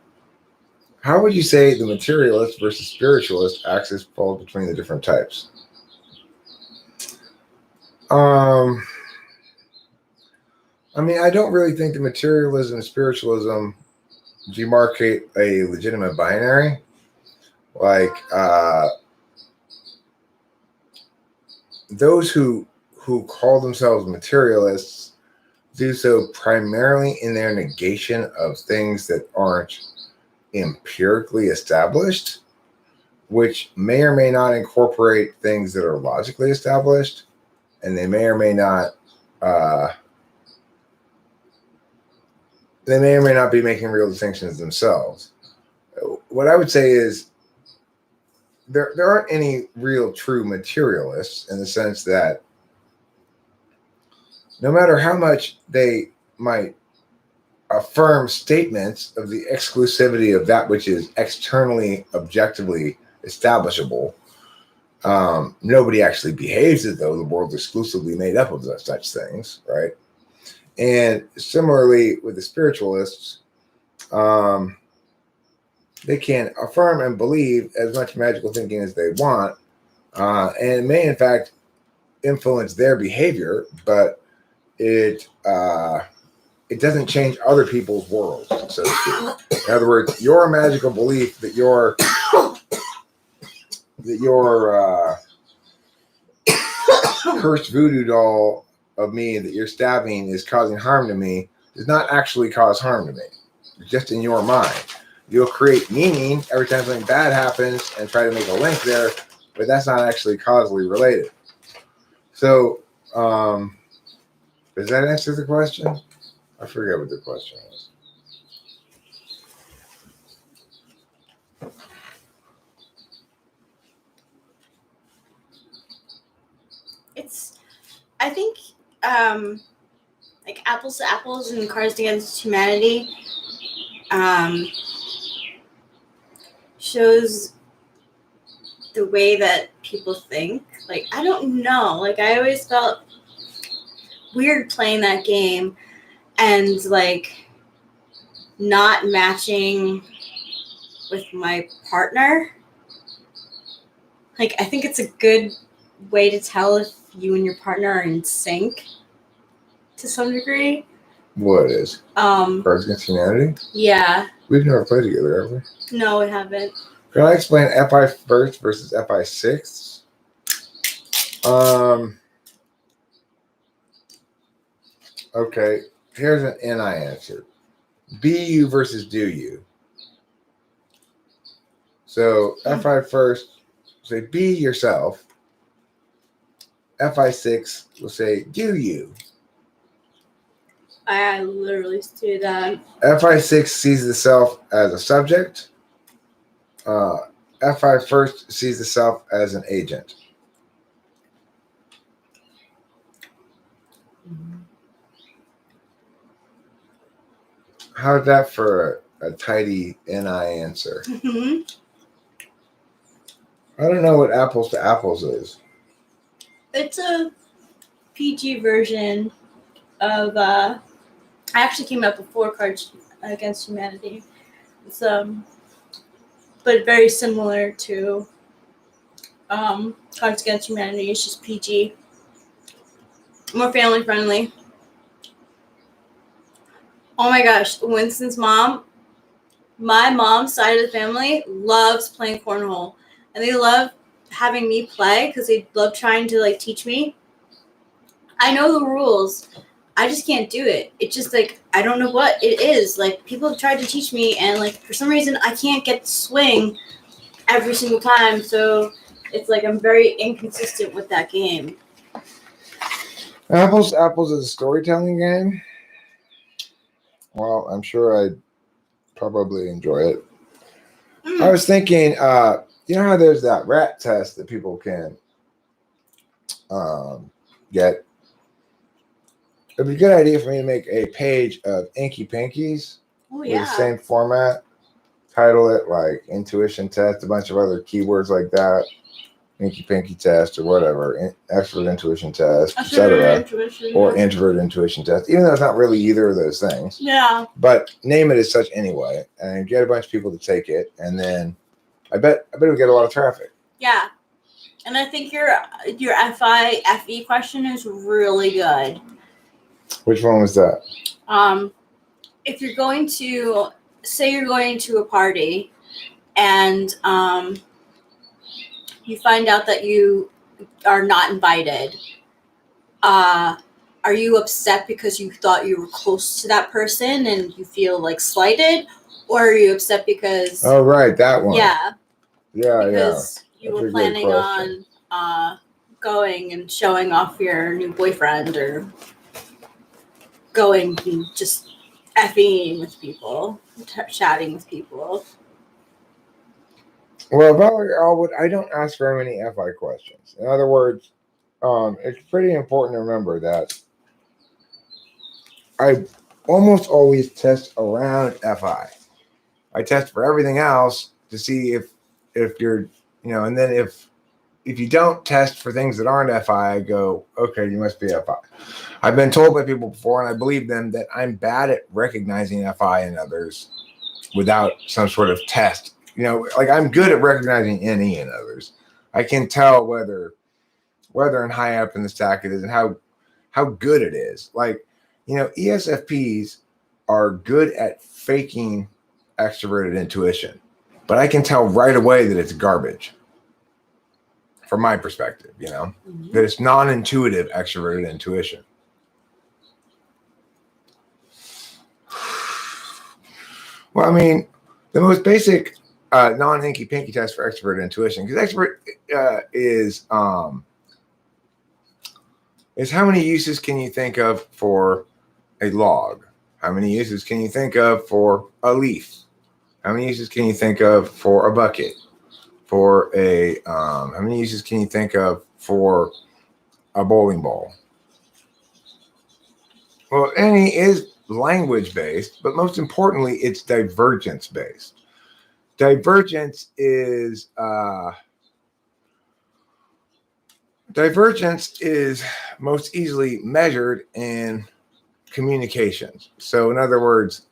how would you say the materialist versus spiritualist axis falls between the different types? I mean, I don't really think the materialism and spiritualism demarcate a legitimate binary. Like those who call themselves materialists do so primarily in their negation of things that aren't empirically established, which may or may not incorporate things that are logically established, and they may or may not be making real distinctions themselves. What I would say is there aren't any real true materialists in the sense that no matter how much they might affirm statements of the exclusivity of that which is externally objectively establishable, nobody actually behaves as though the world's exclusively made up of such things, right? And similarly with the spiritualists, they can affirm and believe as much magical thinking as they want, and may in fact influence their behavior, but it doesn't change other people's worlds, so to speak. In other words, your magical belief that your cursed voodoo doll of me that you're stabbing is causing harm to me does not actually cause harm to me. It's just in your mind. You'll create meaning every time something bad happens and try to make a link there, but that's not actually causally related. So, does that answer the question? I forget what the question was. I think, like Apples to Apples and Cards Against Humanity shows the way that people think. Like, I don't know. Like, I always felt weird playing that game and, like, not matching with my partner. Like, I think it's a good way to tell if you and your partner are in sync to some degree. What is? Cards Against Humanity? Yeah. We've never played together, have we? No, we haven't. Can I explain FI first versus FI sixths? Okay, here's an NI answer. Be you versus do you. So FI first, say be yourself. FI6 will say do you. I literally do that. FI6 sees the self as a subject. FI first sees the self as an agent. How's that for a tidy NI answer? Mm-hmm. I don't know what Apples to Apples is. It's a PG version of I actually came out before Cards Against Humanity. It's but very similar to Cards Against Humanity. It's just PG, more family friendly. Oh my gosh, Winston's mom, my mom's side of the family loves playing cornhole, and they love having me play because they love trying to like teach me. I know the rules. I just can't do it. It's just like, I don't know what it is. Like, people have tried to teach me, and like for some reason I can't get the swing every single time. So it's like I'm very inconsistent with that game. Apples to Apples is a storytelling game. Well, I'm sure I'd probably enjoy it. I was thinking, you know how there's that rat test that people can get? It'd be a good idea for me to make a page of Inky Pinkies with the same format. Title it like Intuition Test, a bunch of other keywords like that. Inky Pinky Test or whatever. Extrovert Intuition Test, etc. Or Introvert Intuition Test, even though it's not really either of those things. Yeah. But name it as such anyway, and get a bunch of people to take it, and then I bet we get a lot of traffic. Yeah. And I think your FE question is really good. Which one was that? If you're going to, say you're going to a party and you find out that you are not invited, are you upset because you thought you were close to that person and you feel like slighted? Or are you upset because... Oh, right, that one. Yeah. Yeah, because you were planning on going and showing off your new boyfriend or going and just effing with people, chatting with people. Well, I don't ask very many FI questions. In other words, it's pretty important to remember that I almost always test around FI. I test for everything else to see if you're, and then if you don't test for things that aren't FI, I go, okay, you must be FI. I've been told by people before, and I believe them, that I'm bad at recognizing FI in others without some sort of test. Like I'm good at recognizing NE in others. I can tell whether and high up in the stack it is, and how how good it is. Like, ESFPs are good at faking extroverted intuition, but I can tell right away that it's garbage from my perspective, that it's non-intuitive extroverted intuition. Well, I mean, the most basic non-hinky-pinky test for extroverted intuition, because extrovert is how many uses can you think of for a log? How many uses can you think of for a leaf? How many uses can you think of for a bucket? How many uses can you think of for a bowling ball? Well, any is language-based, but most importantly, it's divergence-based. Divergence is most easily measured in communications. So, in other words,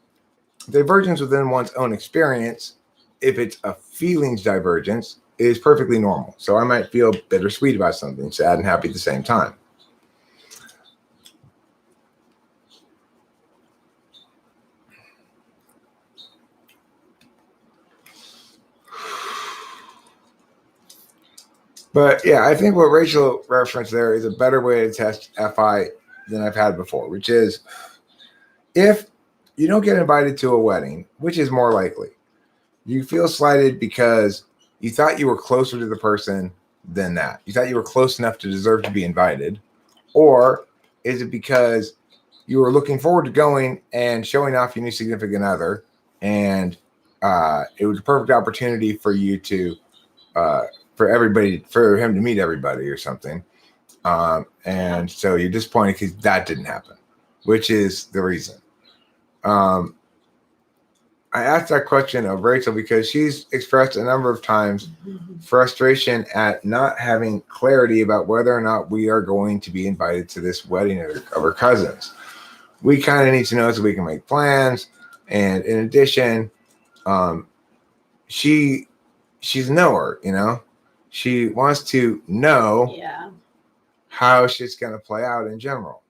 divergence within one's own experience, if it's a feelings divergence, is perfectly normal. So I might feel bittersweet about something, sad and happy at the same time. But yeah, I think what Rachel referenced there is a better way to test FI than I've had before, which is if you don't get invited to a wedding, which is more likely, you feel slighted because you thought you were closer to the person than that. You thought you were close enough to deserve to be invited. Or is it because you were looking forward to going and showing off your new significant other, and it was a perfect opportunity for you to, for him to meet everybody or something. And so you're disappointed because that didn't happen, which is the reason. I asked that question of Rachel because she's expressed a number of times frustration at not having clarity about whether or not we are going to be invited to this wedding of her cousins. We kind of need to know so we can make plans. And in addition, she's a knower, She wants to know how shit's going to play out in general.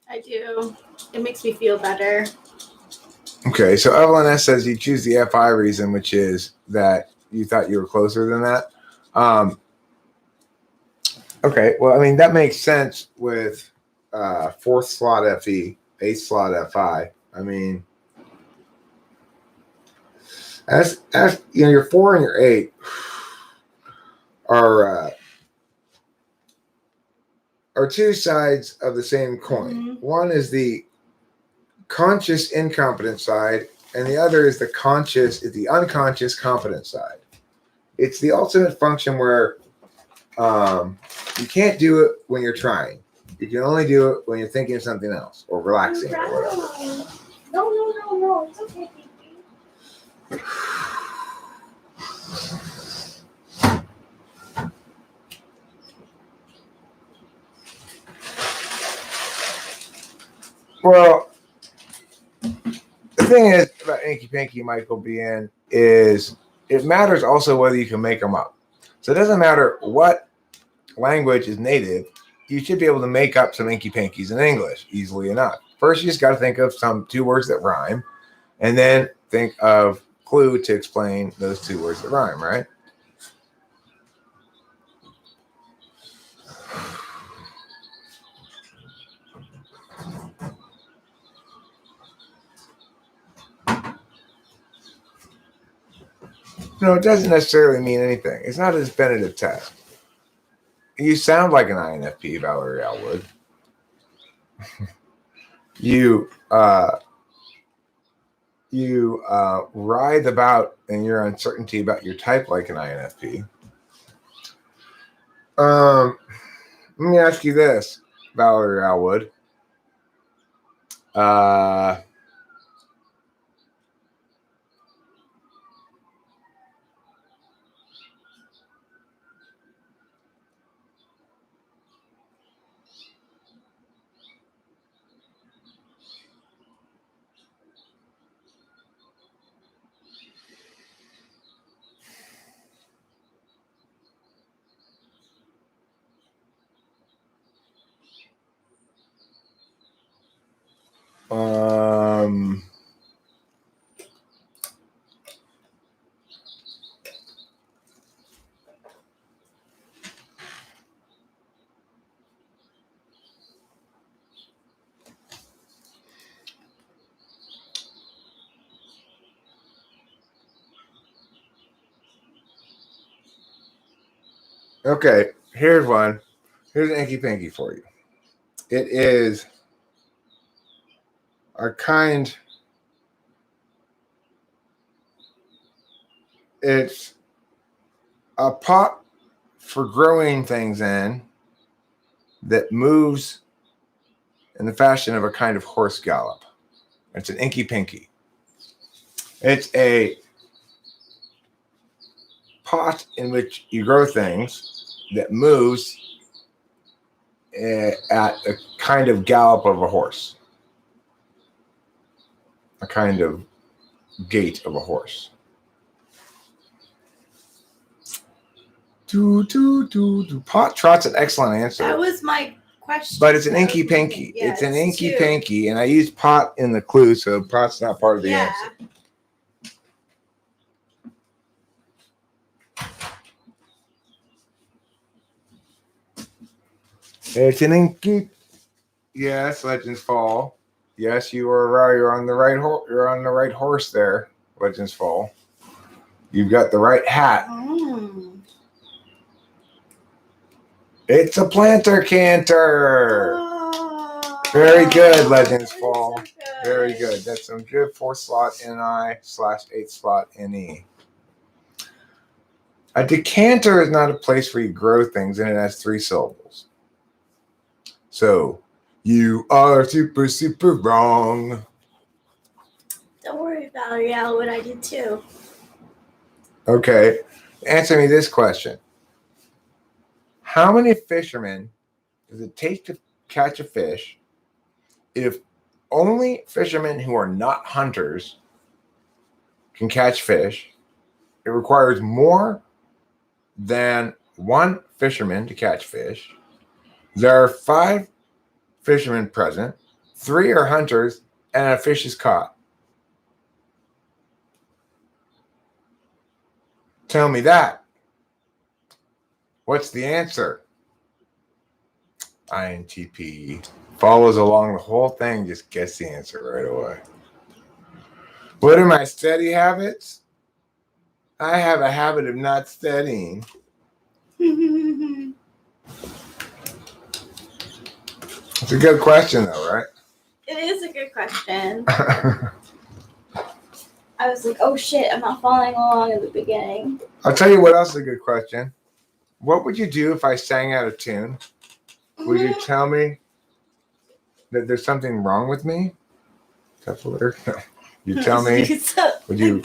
I do. It makes me feel better. Okay, so Evelyn S. says you choose the FI reason, which is that you thought you were closer than that. Okay, well, I mean, that makes sense with fourth slot FE, eighth slot FI. I mean, as your 4 and your 8 are two sides of the same coin. Mm-hmm. One is the conscious incompetent side, and the other is the unconscious competent side. It's the ultimate function where you can't do it when you're trying. You can only do it when you're thinking of something else or relaxing or whatever. No. It's okay. Well, the thing is about Inky Pinky Michael BN is it matters also whether you can make them up. So it doesn't matter what language is native, you should be able to make up some Inky Pinkies in English easily enough. First, you just got to think of some 2 words that rhyme, and then think of clue to explain those 2 words that rhyme, right? No, it doesn't necessarily mean anything. It's not a definitive test. You sound like an INFP, Valerie Elwood. You writhe about in your uncertainty about your type like an INFP. Let me ask you this, Valerie Elwood. Um, okay, here's one. Here's an inky pinky for you. It is a kind. It's a pot for growing things in that moves in the fashion of a kind of horse gallop. It's an inky pinky. It's a pot in which you grow things that moves at a kind of gallop of a horse, a kind of gait of a horse. Pot trot's an excellent answer. That was my question. But it's an inky pinky. Yeah, it's an inky two. pinky, and I used pot in the clue, so pot's not part of the answer. It's an inky. Yes, Legends Fall. Yes, you were right. You're on the right. You're on the right horse there, Legends Fall. You've got the right hat. It's a planter canter. Oh, Very good, Legends Fall. So good. Very good. That's some good 4th slot NI/8th slot NE. A decanter is not a place where you grow things, and it has 3 syllables. So, you are super, super wrong. Don't worry about it. Yeah, what I did too. Okay. Answer me this question. How many fishermen does it take to catch a fish if only fishermen who are not hunters can catch fish? It requires more than 1 fisherman to catch fish. There are 5 fishermen present, 3 are hunters, and a fish is caught. Tell me that. What's the answer? ENTP follows along the whole thing, just gets the answer right away. What are my study habits? I have a habit of not studying. It's a good question, though, right? It is a good question. I was like, oh shit, I'm not following along in the beginning. I'll tell you what else is a good question. What would you do if I sang out of tune? Would you tell me that there's something wrong with me? That's what you tell me. Would you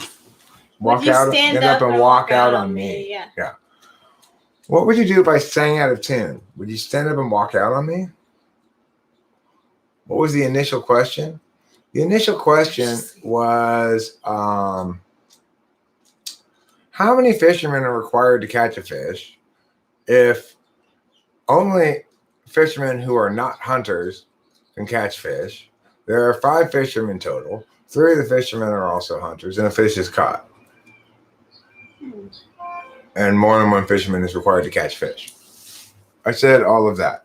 walk out, stand up and walk out on me? Yeah. What would you do if I sang out of tune? Would you stand up and walk out on me? What was the initial question? The initial question was, how many fishermen are required to catch a fish if only fishermen who are not hunters can catch fish? There are 5 fishermen total. 3 of the fishermen are also hunters, and a fish is caught. And more than 1 fisherman is required to catch fish. I said all of that.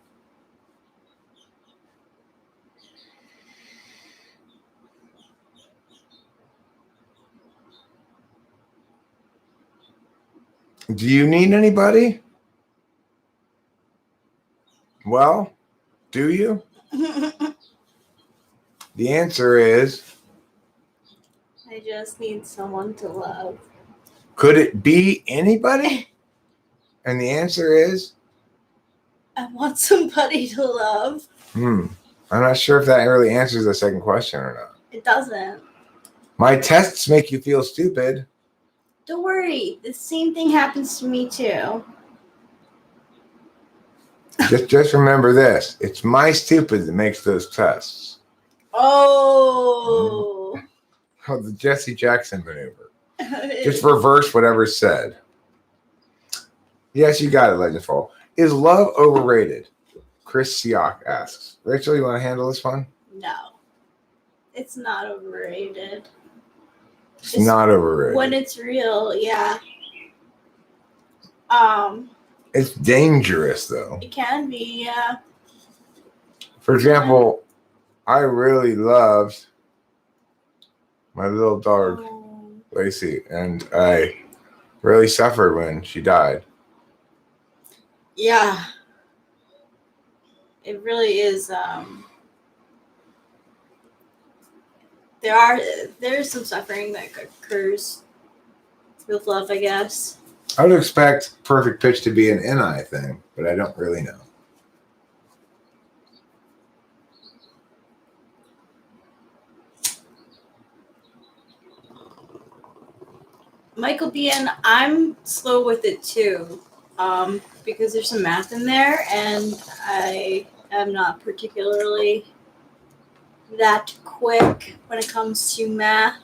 Do you need anybody? Well, do you? The answer is, I just need someone to love. could it be anybody? And the answer is, I want somebody to love. I'm not sure if that really answers the second question or not. It doesn't. My tests make you feel stupid. Don't worry. The same thing happens to me too. Just remember this. It's my stupid that makes those tests. Oh. Oh, the Jesse Jackson maneuver. Just reverse whatever's said. Yes, you got it, Legendfall. Is love overrated? Chris Siak asks. Rachel, you want to handle this one? No. It's not overrated. It's not overrated. When it's real, yeah. It's dangerous, though. It can be, yeah. For example, I really loved my little dog, Lacey, and I really suffered when she died. Yeah. It really is, there's some suffering that occurs with love, I guess. I would expect Perfect Pitch to be an NI thing, but I don't really know. Michael B. and I'm slow with it too, because there's some math in there, and I am not particularly that quick when it comes to math.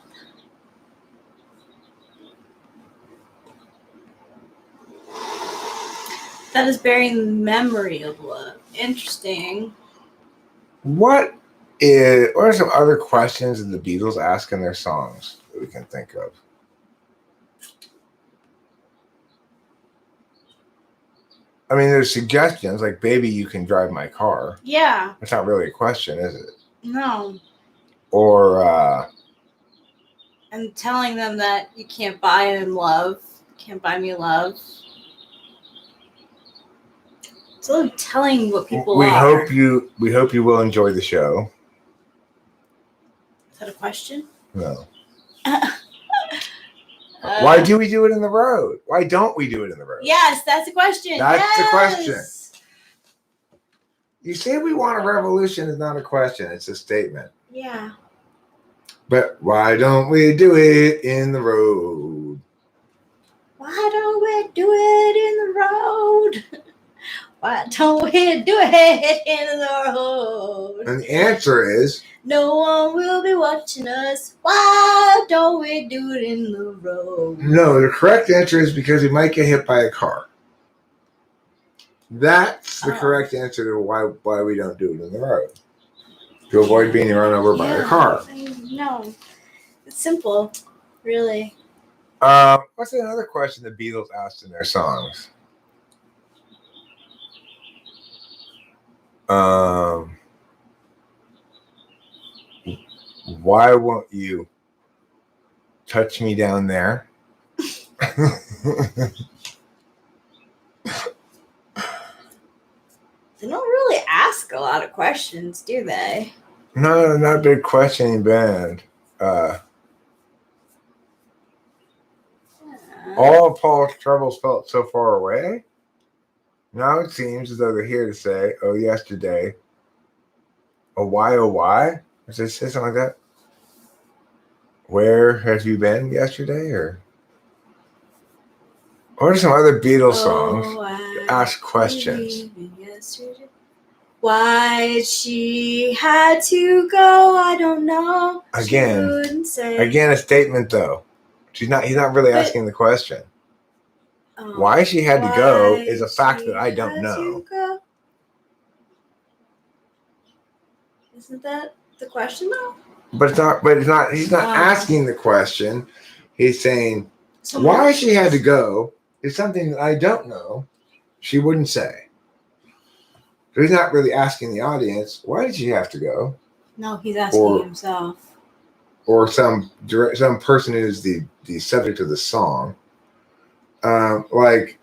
That is bearing memory of love. Interesting. What are some other questions that the Beatles ask in their songs that we can think of? I mean, there's suggestions like "Baby, you can drive my car." Yeah. That's not really a question, is it? No. Or and telling them that you can't buy them love, can't buy me love. So telling what people we are. hope you will enjoy the show. Is that a question? No. Why do we do it in the road? Why don't we do it in the road? Yes, that's a question. That's the question. You say we want a revolution is not a question, it's a statement. Yeah. But why don't we do it in the road? Why don't we do it in the road? Why don't we do it in the road? And the answer is no one will be watching us. Why don't we do it in the road? No, the correct answer is because we might get hit by a car. That's the correct answer to why we don't do it in the road. To avoid being run over by a car. No. It's simple, really. What's another question the Beatles asked in their songs? Why won't you touch me down there? They don't really ask a lot of questions, do they? No, not a big questioning band. All of Paul's troubles felt so far away. Now it seems as though they're here to say, "Oh, yesterday." Oh, why? Oh, why? Does it say something like that? Where have you been yesterday? Or what are some other Beatles songs that ask questions? Why she had to go, I don't know. Again, a statement though. He's not really asking the question. Why she had to go is a fact that I don't know. Isn't that the question though? But it's not. He's not asking the question. He's saying why she had to go is something that I don't know. She wouldn't say. So he's not really asking the audience why did she have to go. No, he's asking himself. Or some person who's the subject of the song. Like,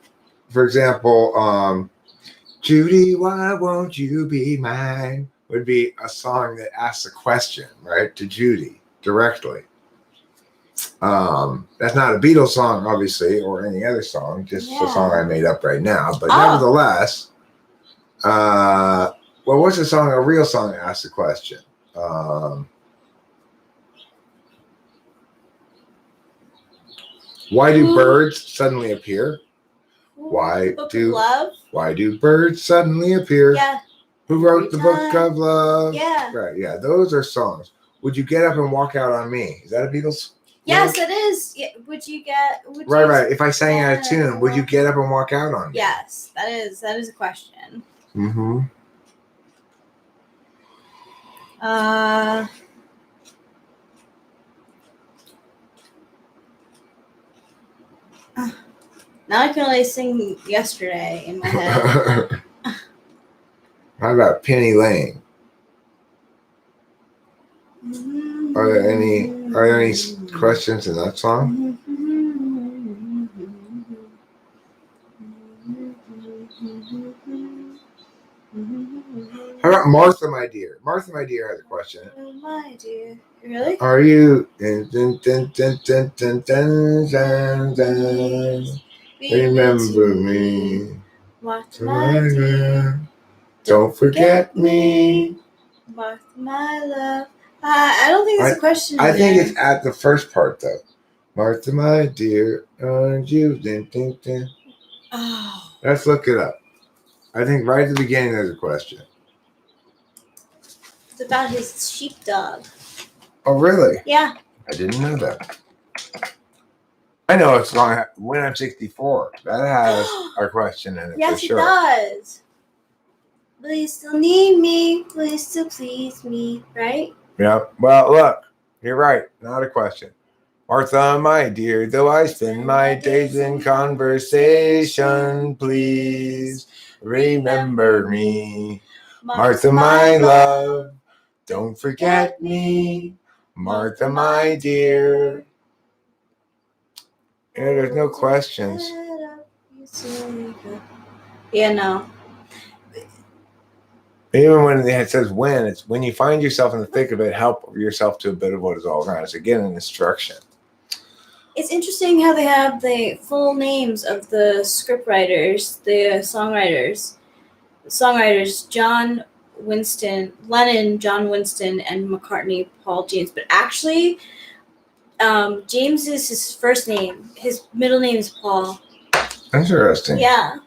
for example, Judy, why won't you be mine? Would be a song that asks a question, right, to Judy directly. That's not a Beatles song, obviously, or any other song, just a song I made up right now. But nevertheless, what's the song, a real song that asks a question? Why do birds suddenly appear? Why do birds suddenly appear? Yeah. Who wrote the Book of Love? Yeah. Right, yeah, those are songs. Would you get up and walk out on me? Is that a Beatles? Yes, it is. Yeah. Right. If I sang out of tune, would you get up and walk out on me? Yes, that is a question. Mm-hmm. Now I can only sing Yesterday in my head. How about Penny Lane? Are there any questions in that song? How about Martha, my dear? Martha, my dear, has a question. My dear, really? Are you remember me? Martha, my dear, Don't forget me. Martha, my love. I don't think there's a question. I think it's at the first part though. Martha, my dear, aren't you? Oh. Let's look it up. I think right at the beginning there's a question. It's about his sheepdog. Oh, really? Yeah. I didn't know that. I know it's going When I'm 64. That has a question in it yes, for sure. Yes, it does. Will you still need me? Will you still please me? Right? Yeah. Well, look, you're right. Not a question. Martha, my dear, though I spend my days in conversation, please remember me. Martha, my love, don't forget me. Martha, my dear. Yeah, there's no questions. Yeah, no. Even when it says when, it's when you find yourself in the thick of it, help yourself to a bit of what is all around. It's again an instruction. It's interesting how they have the full names of the scriptwriters, the songwriters. The songwriters, John Winston, Lennon, John Winston, and McCartney, Paul James. But actually, James is his first name. His middle name is Paul. Interesting. Yeah.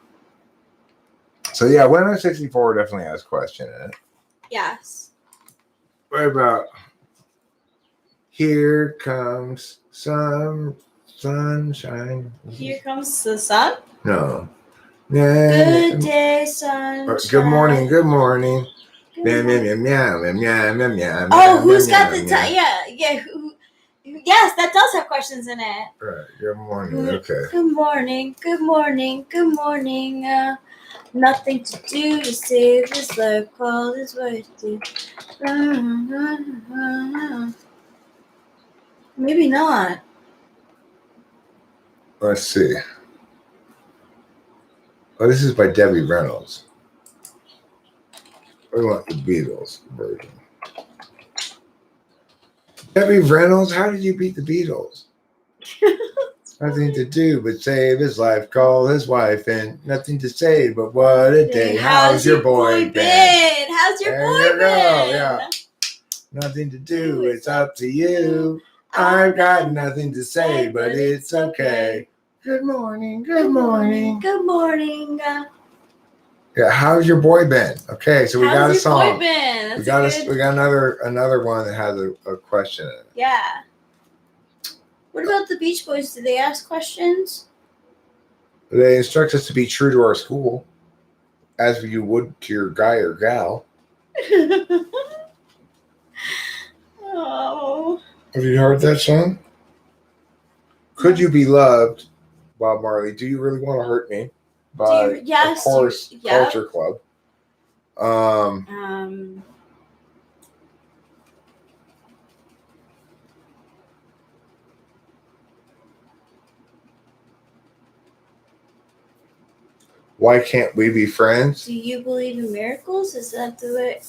So yeah, When I'm 64 definitely has a question in it. Yes. What about Here Comes Some Sunshine? Here comes the sun? No. Good day, sunshine. Good morning, good morning. Good morning. Meow. Oh, who's got the time? Yeah. Yes, that does have questions in it. Right. Good morning. Okay. Good morning. Good morning. Good morning. Nothing to do to save this life. Call is what to do. Maybe not. Let's see. Oh, this is by Debbie Reynolds. We want the Beatles version. Debbie Reynolds, how did you beat the Beatles? Nothing to do but save his life, call his wife, and nothing to say but what a day. How's your boy been? How's your There boy you been? go, yeah. Nothing to do, it's up to you. I've got nothing to say, but it's okay. Good morning, good morning. Good morning. Yeah, how's your boy been? Okay, so we got a song. How's your boy been? We got another one that has a question in it. Yeah. What about the Beach Boys? Did they ask questions? They instruct us to be true to our school, as you would to your guy or gal. Oh. Have you heard that song? Could you be loved, Bob Marley? Do you really want to hurt me? By of course, Culture Club. Why can't we be friends? Do you believe in miracles? Is that the way?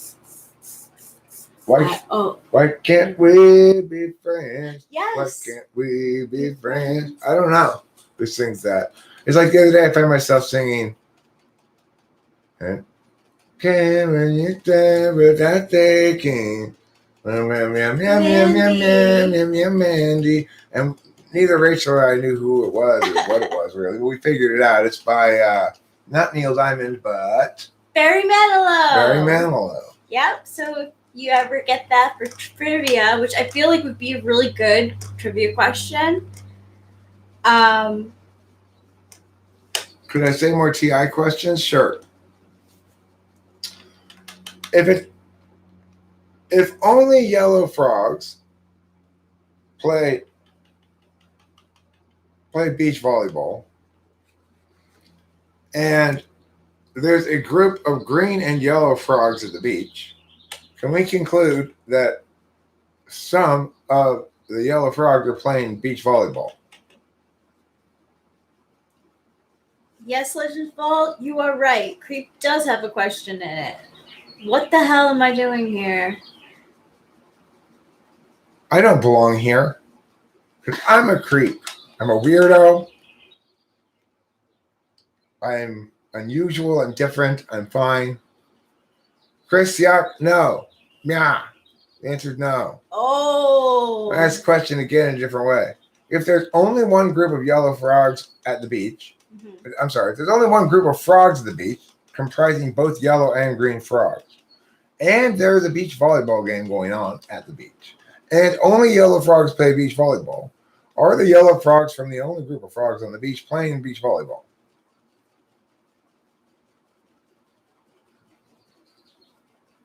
Why can't we be friends? Yes. Why can't we be friends? I don't know who sings that. It's like the other day I found myself singing. Can when you stand without thinking. Mandy. And neither Rachel or I knew who it was or what it was really. But we figured it out. It's by not Neil Diamond, but Barry Manilow. Barry Manilow. Yep. So if you ever get that for trivia, which I feel like would be a really good trivia question. Could I say more TI questions? Sure. If only yellow frogs play play beach volleyball, and there's a group of green and yellow frogs at the beach, can we conclude that some of the yellow frogs are playing beach volleyball? Yes, Legend Vault, you are right. Creep does have a question in it. What the hell am I doing here? I don't belong here because I'm a creep. I'm a weirdo. I'm unusual. I'm different. I'm fine. Chris, yeah, no. Yeah. The answer is no. Oh. I'll ask the question again in a different way. If there's only one group of yellow frogs at the beach, I'm sorry, if there's only one group of frogs at the beach comprising both yellow and green frogs, and there's a beach volleyball game going on at the beach, and only yellow frogs play beach volleyball, are the yellow frogs from the only group of frogs on the beach playing beach volleyball?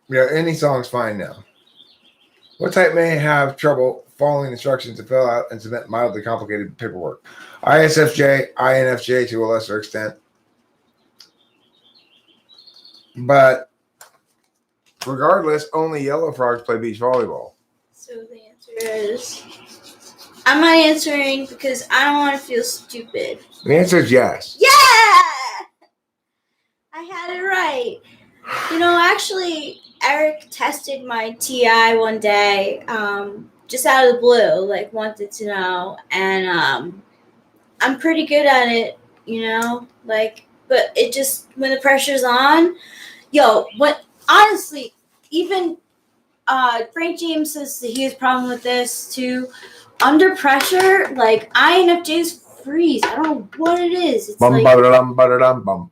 Yeah, any song's fine now. What type may have trouble following instructions to fill out and submit mildly complicated paperwork? ISFJ, INFJ to a lesser extent. But regardless, only yellow frogs play beach volleyball. So the answer is, am I answering because I don't want to feel stupid? The answer is yes. Yeah! I had it right. Actually, Eric tested my TI one day, just out of the blue, wanted to know, and I'm pretty good at it, but it just, when the pressure's on, honestly, even Frank James says that he has a problem with this too. Under pressure, INFJs freeze. I don't know what it is. It's bum.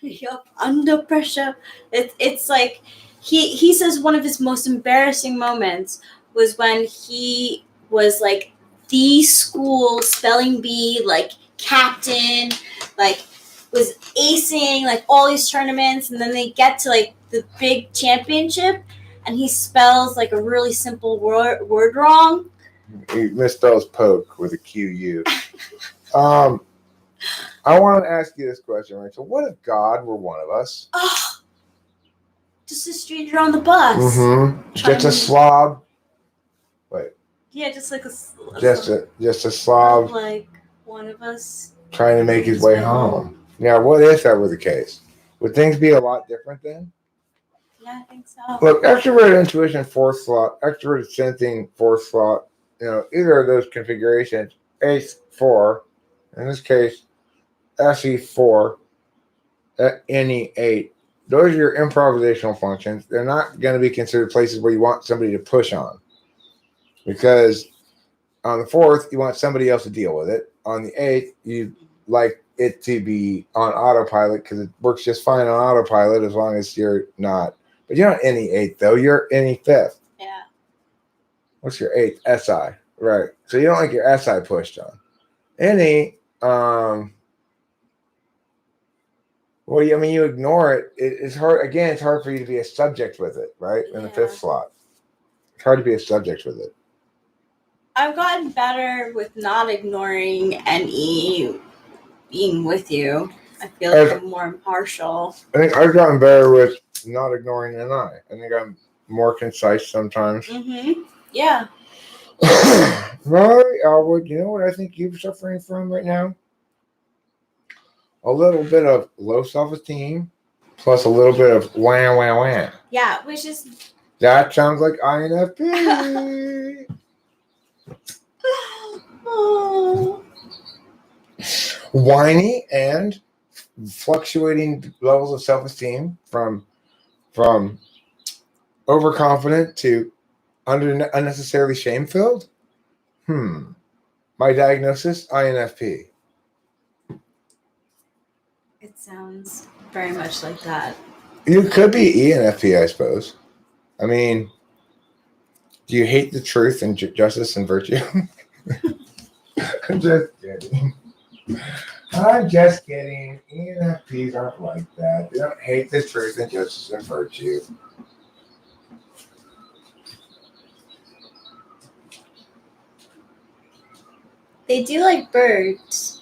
Yup, under pressure. It's like he says one of his most embarrassing moments was when he was the school spelling bee captain, was acing all these tournaments, and then they get to the big championship and he spells a really simple word wrong. He misspells poke with a QU. I want to ask you this question, Rachel. What if God were one of us? Oh, just a stranger on the bus. Mm-hmm. Just a slob. Wait. Yeah, just a slob. One of us trying to make his way home. Now, what if that were the case? Would things be a lot different then? Yeah, I think so. Look, extroverted intuition, fourth slot, extroverted sensing, fourth slot, either of those configurations, ACE4, in this case, SE4, NE8, those are your improvisational functions. They're not going to be considered places where you want somebody to push on. Because on the fourth, you want somebody else to deal with it. On the eighth, you like it to be on autopilot because it works just fine on autopilot as long as you're not. But you're not any eighth, though. You're any fifth. Yeah. What's your eighth? SI. Right. So you don't like your SI pushed on. Any, you ignore it. It's hard. Again, it's hard for you to be a subject with it, right? In the fifth slot. It's hard to be a subject with it. I've gotten better with not ignoring NE being with you. I feel like I'm more impartial. I think I've gotten better with not ignoring NI. I think I'm more concise sometimes. Mm-hmm. Yeah. Right, Alwood, you know what I think you're suffering from right now? A little bit of low self-esteem plus a little bit of wah. Yeah, which is... That sounds like INFP. Oh. Whiny and fluctuating levels of self-esteem from overconfident to unnecessarily shame-filled. My diagnosis, INFP. It sounds very much like that. You could be ENFP, I suppose. I mean, do you hate the truth and justice and virtue? I'm just kidding. ENFPs aren't like that. They don't hate the truth and justice and virtue. They do like birds.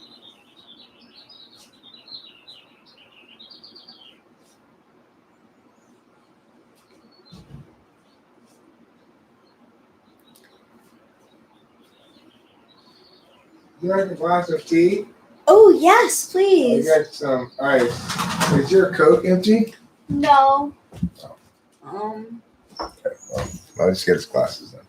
You like a glass of tea? Oh, yes, I please. got some. All right. Is your Coke empty? No. Okay, well, I'll just get his glasses then.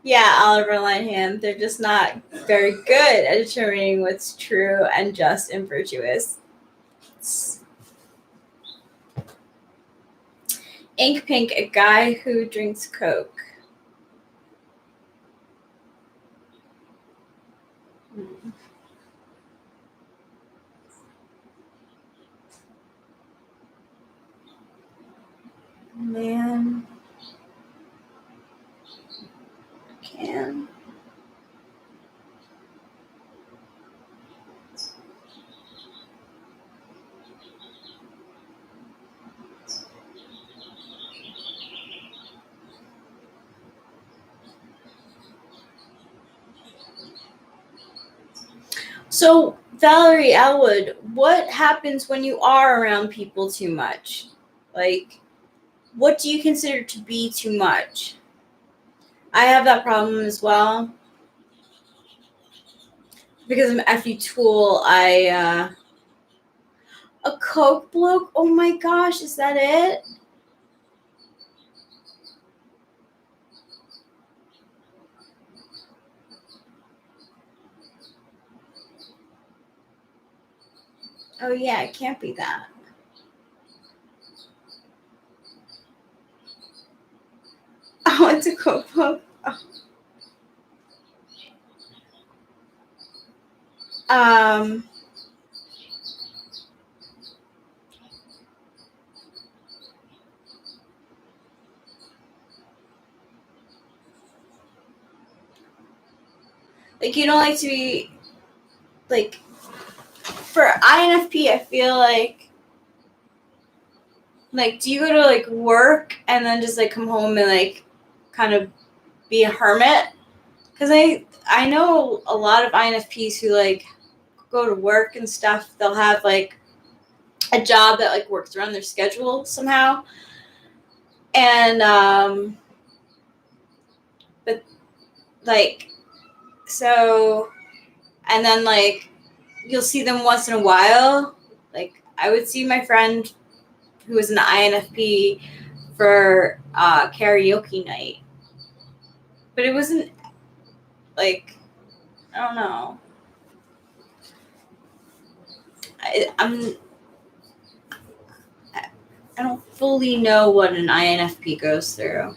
Yeah, Oliver Lynham. They're just not very good at determining what's true and just and virtuous. Ink Pink, a guy who drinks Coke. Man. Can. So, Valerie Elwood, what happens when you are around people too much? Like, what do you consider to be too much? I have that problem as well. Because I'm FU Tool, a Coke bloke? Oh my gosh, is that it? Oh yeah, it can't be that. Oh, it's a Coke bloke. Oh. Like, you don't like to be, like, for INFP, I feel like, do you go to, like, work and then just, like, come home and, like, kind of be a hermit? Because I know a lot of INFPs who, like, go to work and stuff. They'll have, like, a job that, like, works around their schedule somehow. And, but, like, so, and then, like, you'll see them once in a while. Like, I would see my friend who was an INFP for karaoke night. But it wasn't, like, I don't know. I don't fully know what an INFP goes through.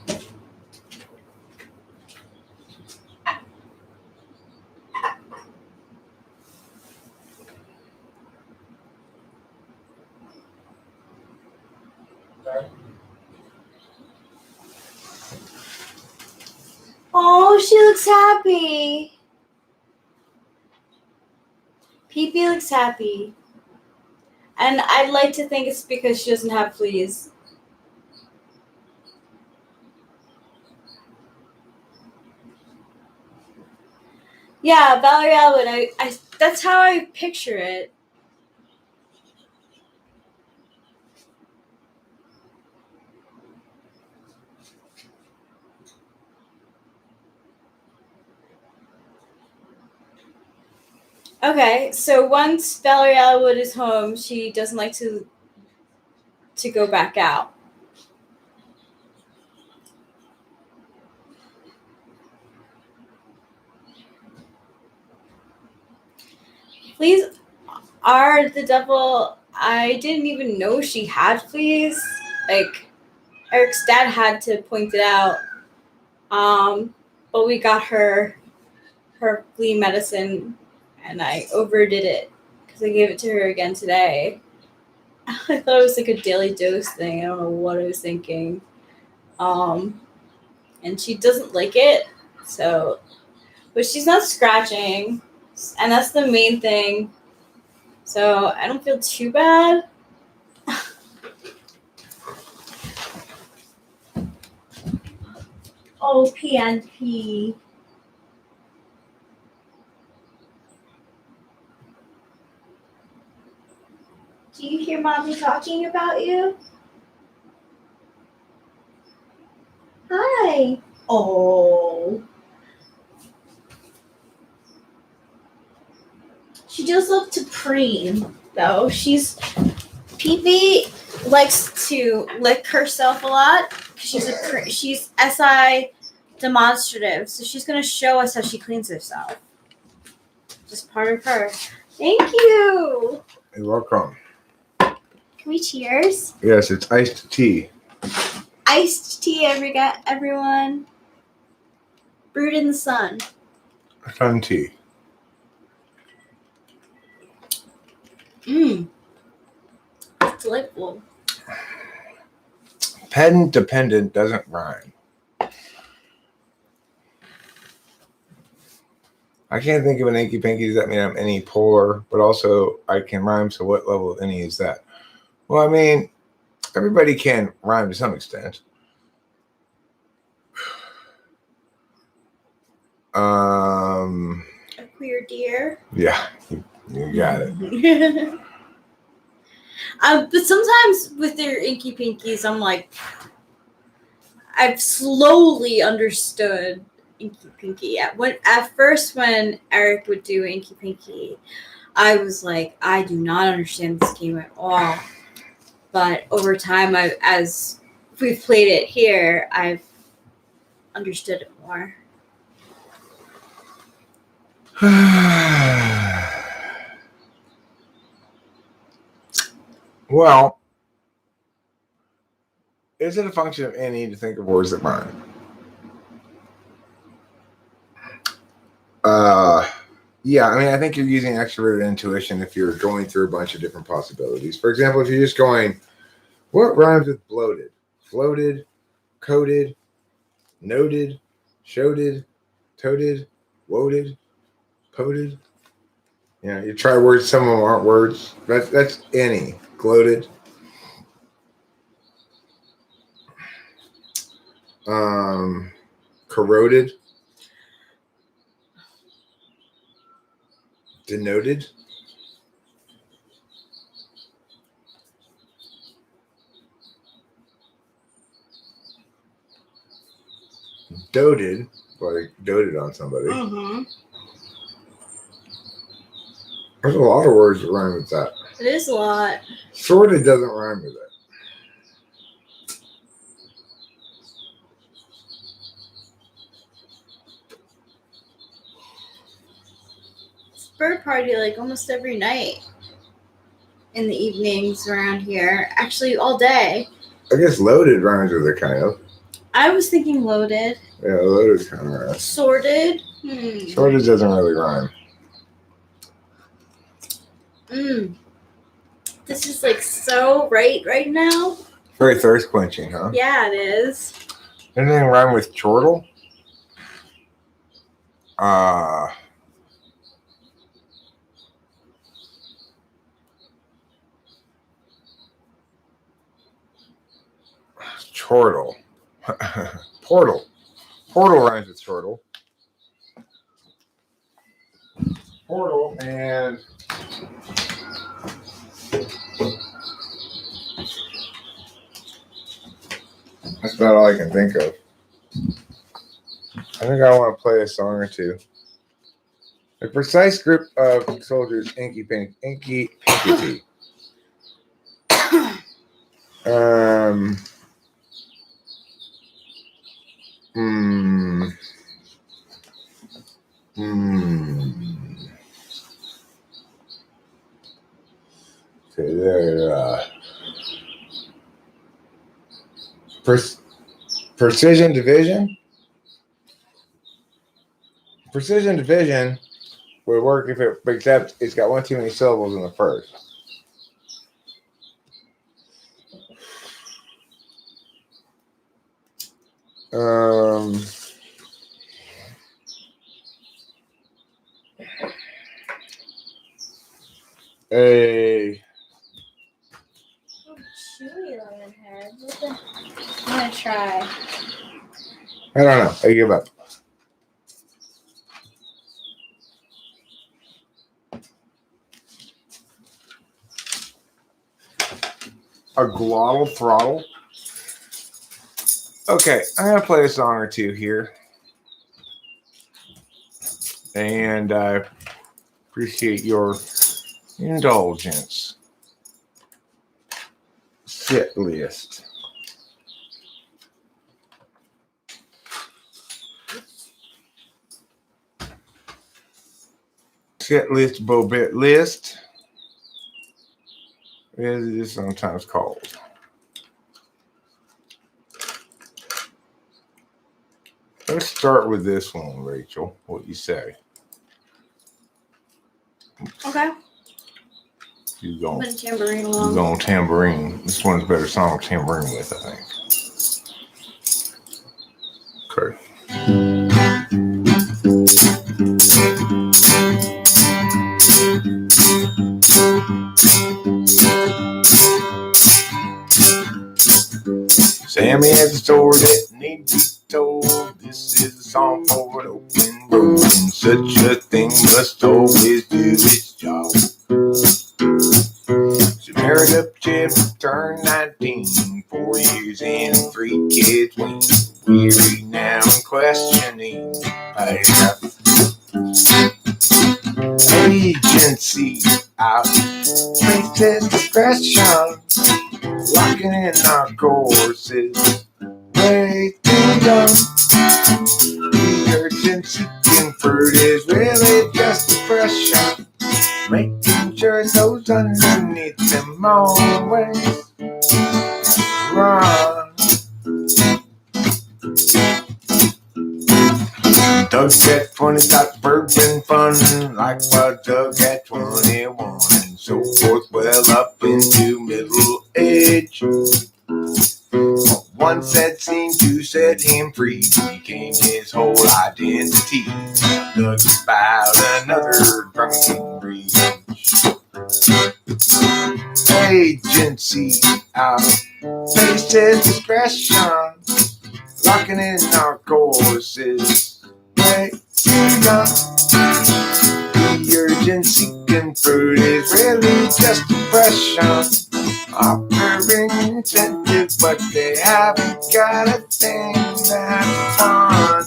Oh, she looks happy. PP looks happy. And I'd like to think it's because she doesn't have fleas. Yeah, Valerie Elwood, I that's how I picture it. Okay, so once Valerie Elwood is home, she doesn't like to go back out. Fleas are the devil. I didn't even know she had fleas. Like, Eric's dad had to point it out. But we got her flea medicine, and I overdid it because I gave it to her again today. I thought it was like a daily dose thing. I don't know what I was thinking. And she doesn't like it, so, but she's not scratching, And that's the main thing. So I don't feel too bad. Oh, PNP. Do you hear Mommy talking about you? Hi. Oh. She does love to preen, though. PB likes to lick herself a lot. She's SI demonstrative, so she's gonna show us how she cleans herself. Just part of her. Thank you. You're welcome. Can we cheers? Yes, it's iced tea. Iced tea, everyone. Brewed in the sun. Sun tea. Mmm. Delightful. Pedant dependent doesn't rhyme. I can't think of an inky pinky. Does that mean I'm any polar? But also I can rhyme, so what level of any is that? Well, I mean, everybody can rhyme to some extent. A queer deer. Yeah, you got it. But sometimes with their inky pinkies, I'm like, I've slowly understood inky pinky. At first, when Eric would do inky pinky, I was like, I do not understand this game at all. But over time, as we've played it here, I've understood it more. Well, is it a function of any to think of words that rhyme? Yeah, I mean, I think you're using extroverted intuition if you're going through a bunch of different possibilities. For example, if you're just going, what rhymes with bloated? Floated, coated, noted, showed, toted, woted, poted. You know, you try words, some of them aren't words. That's any. Gloated. Corroded. Denoted. Doted. Well, they doted on somebody. Mm-hmm. There's a lot of words that rhyme with that. It is a lot. Sorted doesn't rhyme with it. It's bird party like almost every night in the evenings around here. Actually, all day. I guess loaded rhymes with it, kind of. I was thinking loaded. Yeah, loaded kind of rhymes. Sorted. Sorted doesn't really rhyme. This is like so right now. Very thirst quenching, huh? Yeah, it is. Anything rhyme with chortle? Chortle. Portal. Portal rhymes with chortle. Portal and that's about all I can think of. I think I want to play a song or two. A precise group of soldiers, inky pinky. Okay, there. Precision division. Precision division would work if it, except it's got one too many syllables in the first. a Chewy lemon head. I'm gonna try. I don't know. I give up. A glottal throttle. Okay, I'm gonna play a song or two here, and I appreciate your indulgence. Sit list. Sit list, Bobit list, as it is sometimes called. Let's start with this one, Rachel. What you say? Okay. You going? I'm gonna tambourine You along. going tambourine? This one's a better song to tambourine with, I think. Okay. Sammy at the store that need to be told. This is a song for an open road. And such a thing must always do its job. She married up Jeff, turned 19, 4 years in, 3 kids, when weary now and questioning path. Agency out, faceless depression, locking in our courses, way too young. The urgency conferred is really just depression, making sure those underneath them always run. Doug at 20 got bourbon fun, like what Doug at 21, and so forth, well up into middle age. One set seemed to set him free, became his whole identity. Doug about another drunken breeze. Agency out, faces discretion, locking in our courses. Way too young. The urgency conferred is really just depression. Offering incentive, but they haven't got a thing that's fun.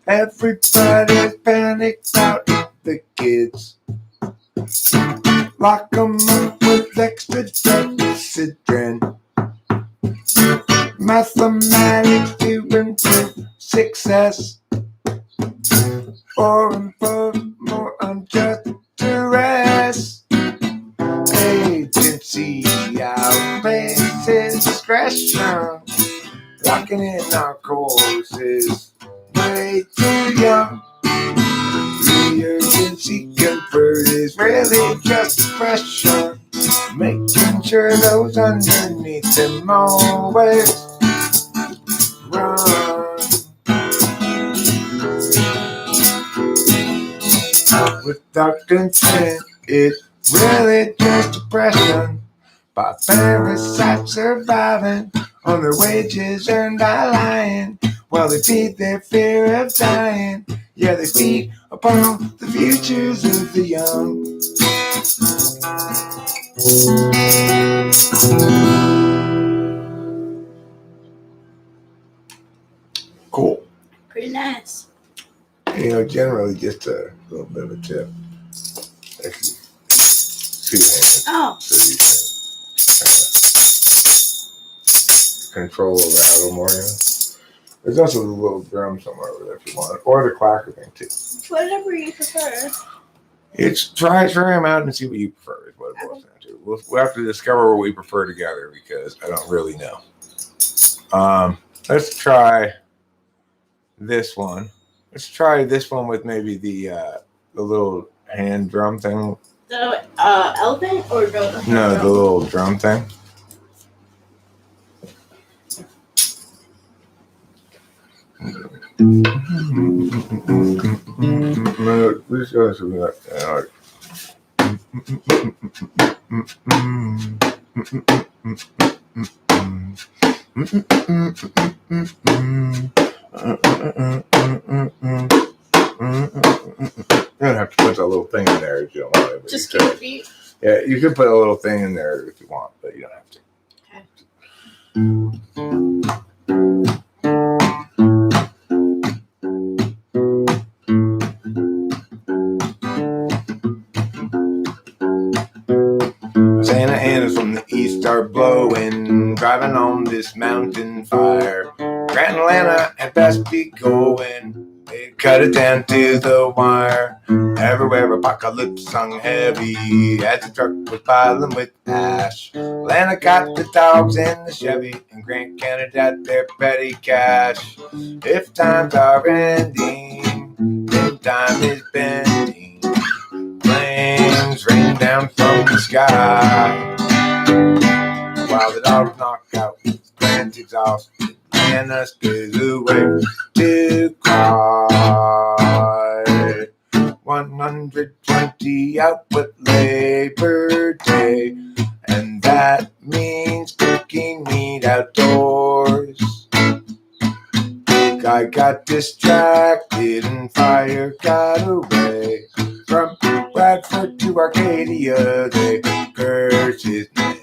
Everybody's panicked out the kids. Lock 'em up with extra Athleticism. Mathematics to improve success, or impose more unjust duress. Agency outpaces discretion, locking in our courses, way too young. The urgency conferred is really just depression, making sure those underneath them always run. Without consent, it's really just depression. By parasites surviving on their wages earned by lying, while they feed their fear of dying. Yeah, they feed upon the futures of the young. Cool. Pretty nice. You know, generally just a little bit of a tip. Actually, two-handed. Oh. So you can control over a little more. You know? There's also a little drum somewhere over there if you want it, or the clacker thing too. Whatever you prefer. It's try them out and see what you prefer is what it boils down to. We'll have to discover what we prefer together because I don't really know. Let's try this one. Let's try this one with maybe the little hand drum thing. The elephant or the No, the little drum thing. we just go. So we got. You don't have to put a little thing in there if you don't want it. Just keep beat. Yeah, you could put a little thing in there if you want, but you don't have to. Santa Ana's from the east are blowing, driving on this mountain fire. Grand Atlanta had best be going. They cut it down to the wire. Everywhere apocalypse hung heavy as the truck was piling with ash. Atlanta got the dogs in the Chevy, and Grant County got their petty cash. If times are ending, then time is bending. Flames rain down from the sky, while the dogs knock out with Grant's exhaust. Atlanta stays awake to cry. 120 out with Labor Day, and that means cooking meat outdoors. Guy got distracted and fire got away. From Bradford to Arcadia, they cursed his name.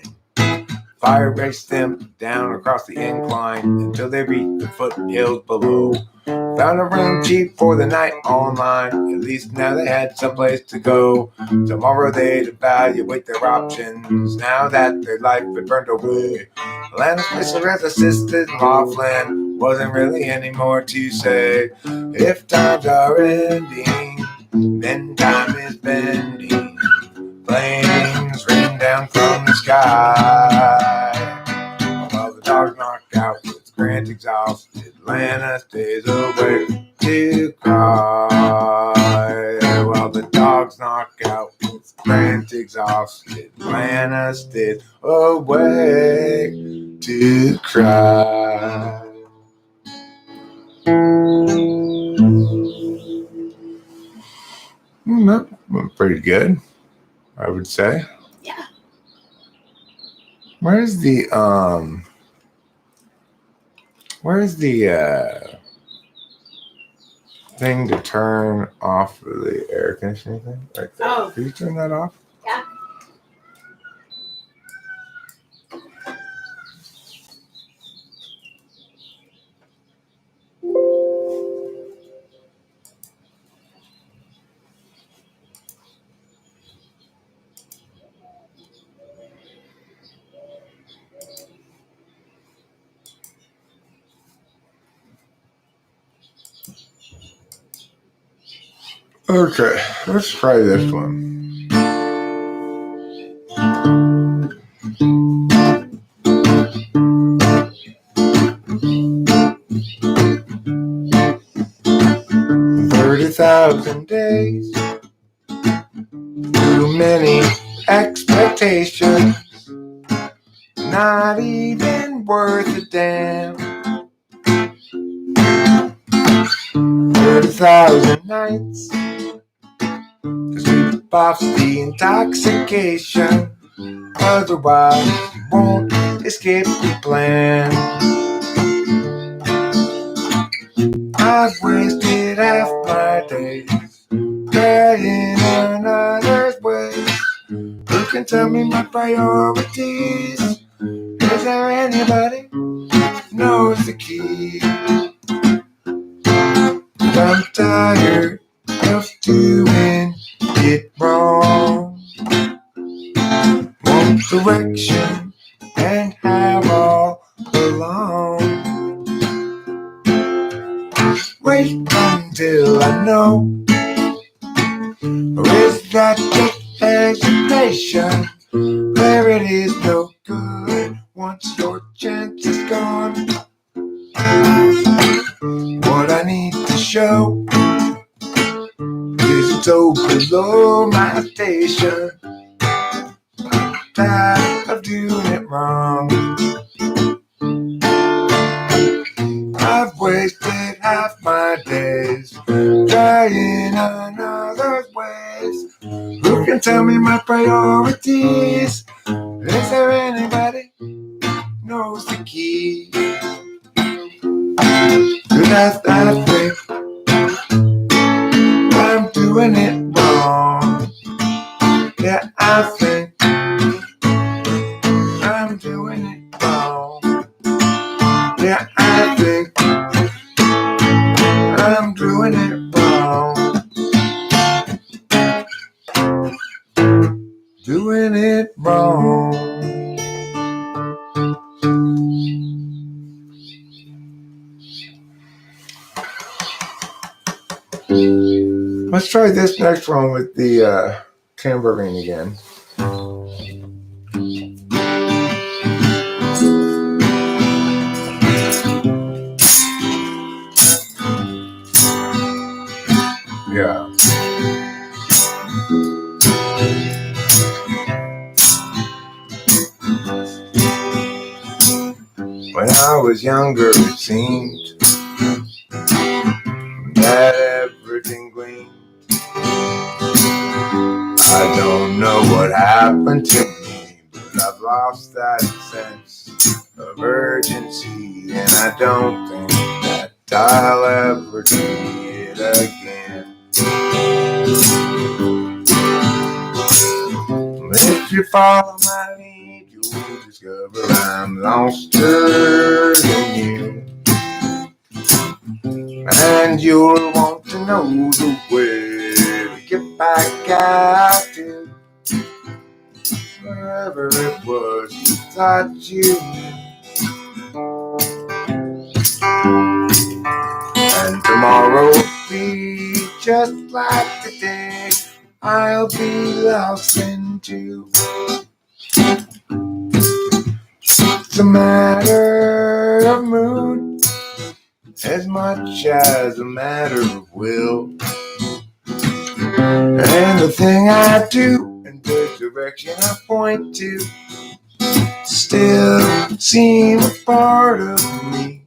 Fire raced them down across the incline until they reached the foothills below. Found a room cheap for the night online. At least now they had someplace to go. Tomorrow they'd evaluate their options now that their life had burned away. Atlanta's Mr. as assisted Laughlin wasn't really any more to say. If times are ending, then time is bending. Flames rain down from the sky, while the dogs knock out with Grant exhausted. Atlanta stays awake to cry, while the dogs knock out with Grant exhausted. Atlanta stays awake to cry. That went pretty good, I would say. Yeah. Where's the thing to turn off the air conditioning thing? Right there. Oh. Can you turn that off? Yeah. Okay, let's try this one. "30,000 days, too many expectations, not even worth a damn. 30,000 nights to sleep off the intoxication, otherwise you won't escape the plan. I've wasted half my days trying another's ways. Who can tell me my priorities? Is there anybody who knows the key? I'm tired of doing it wrong. Want direction and how all along. Wait until I know. Or is that just hesitation? Clarity is no good once your chance is gone. What I need to show is so below my station. Tired of doing it wrong. I've wasted half my days trying another's can tell me my priorities? Is there anybody knows the key? Cause I think I'm doing it wrong. Yeah, I think I'm doing it wrong. Yeah, I think I'm doing it wrong. Doing it wrong. Let's try this next one with the tambourine again. Yeah. When I was younger, it seemed that everything gleamed. I don't know what happened to me, but I've lost that sense of urgency, and I don't think that I'll ever do it again. If you follow my lead, you'll discover I'm loster than you, and you'll want to know the way to get back out to wherever it was you thought you knew. And tomorrow will be just like today. I'll be lost into. It's a matter of mood as much as a matter of will. And the thing I do and the direction I point to still seem a part of me,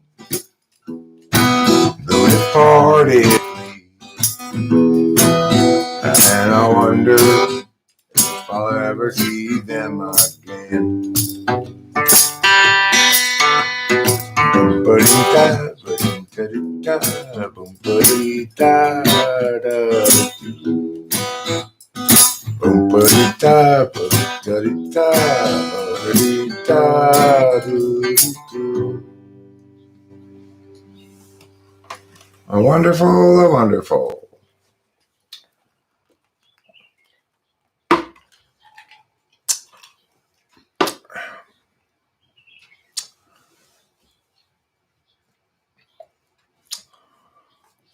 though it parted me. And I wonder if I'll ever see them again. A wonderful, wonderful.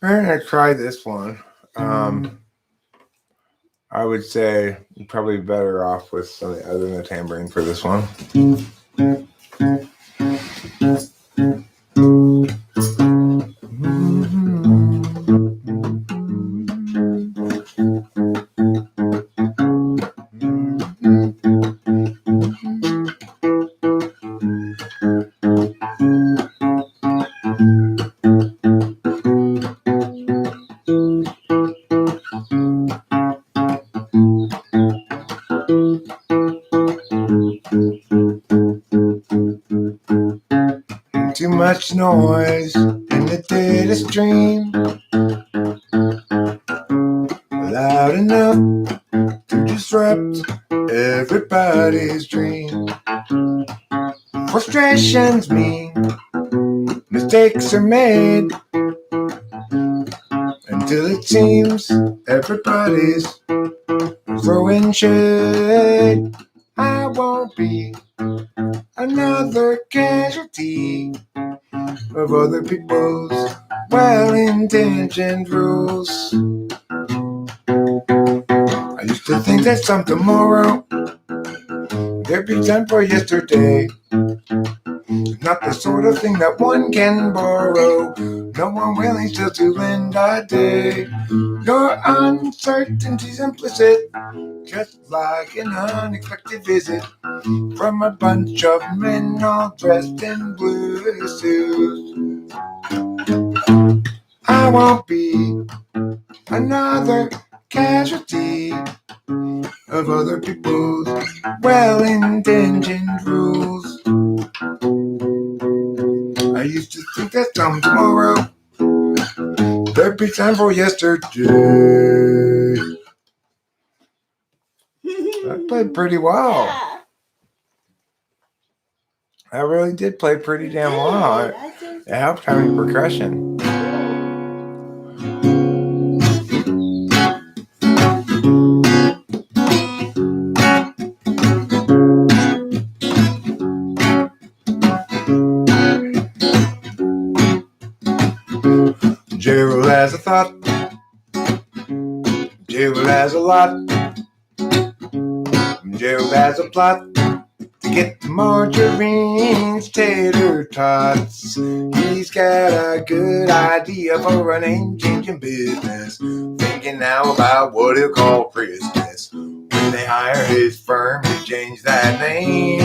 I'm going to try this one. I would say you're probably better off with something other than a tambourine for this one. Too much noise in the data stream, loud enough to disrupt everybody's dream. Frustrations mean mistakes are made until it seems everybody's throwing shade. I won't be another casualty of other people's well-intentioned rules. I used to think that some tomorrow there'd be time for yesterday. Not the sort of thing that one can borrow. No one willing still to lend a day. Your uncertainty's implicit, just like an unexpected visit from a bunch of men all dressed in blue suits. I won't be another casualty of other people's well-intentioned rules. I used to think that some tomorrow there'd be time for yesterday. I played pretty well. Yeah. I really did play pretty damn well. It helped having percussion. Gerald has a thought. Gerald has a lot. Gerald has a plot to get to margarine's tater tots. He's got a good idea for a name-changing business. Thinking now about what he'll call Christmas. When they hire his firm to change that name.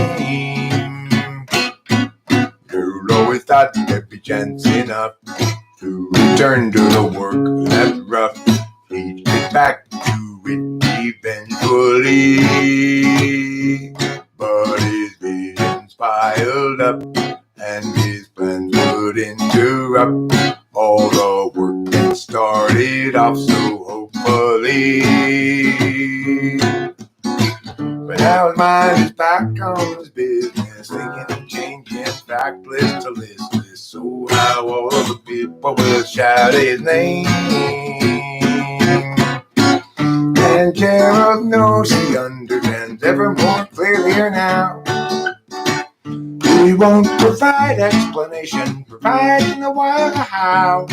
Gerald always thought there'd be chance enough to return to the work that's rough. He'd get back to it eventually, but his visions piled up and his plans would interrupt all the work that started off so hopefully. But now his mind is back on his business, thinking of changing factless to listless, so how all the people will shout his name. And Gerald knows he understands ever more clearly now. He won't provide explanation, providing the why or the how.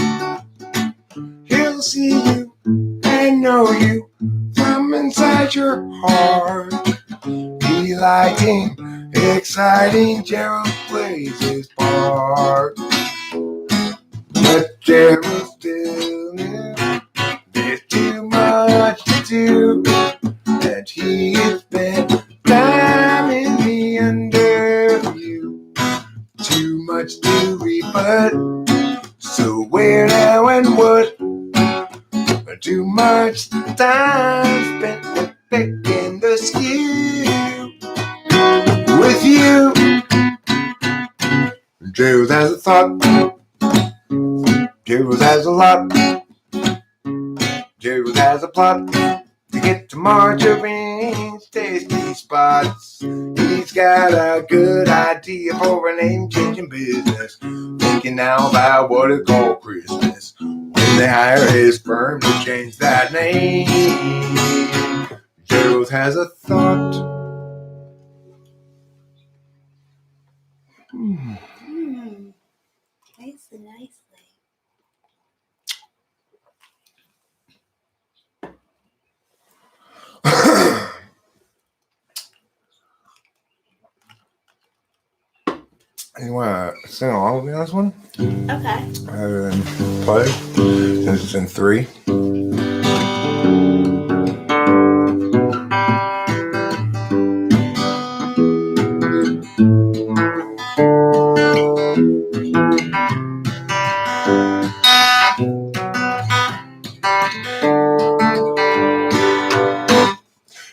He'll see you and know you from inside your heart. Delighting, exciting, Gerald plays his part. But Gerald still knew there's too much to do, and he has spent time in the underview. Too much to rebut, so where, now, and what? Too much time spent with picking the skew. With you, Gerald has a thought. Gerald has a lot. Gerald has a plot to get to Marjorie's tasty spots. He's got a good idea for a name-changing business. Thinking now about what it's called Christmas. When they hire his firm to change that name. Gerald has a thought. Nicely. You want to sing along with me on this one? Okay. Rather than play, since it's in 3.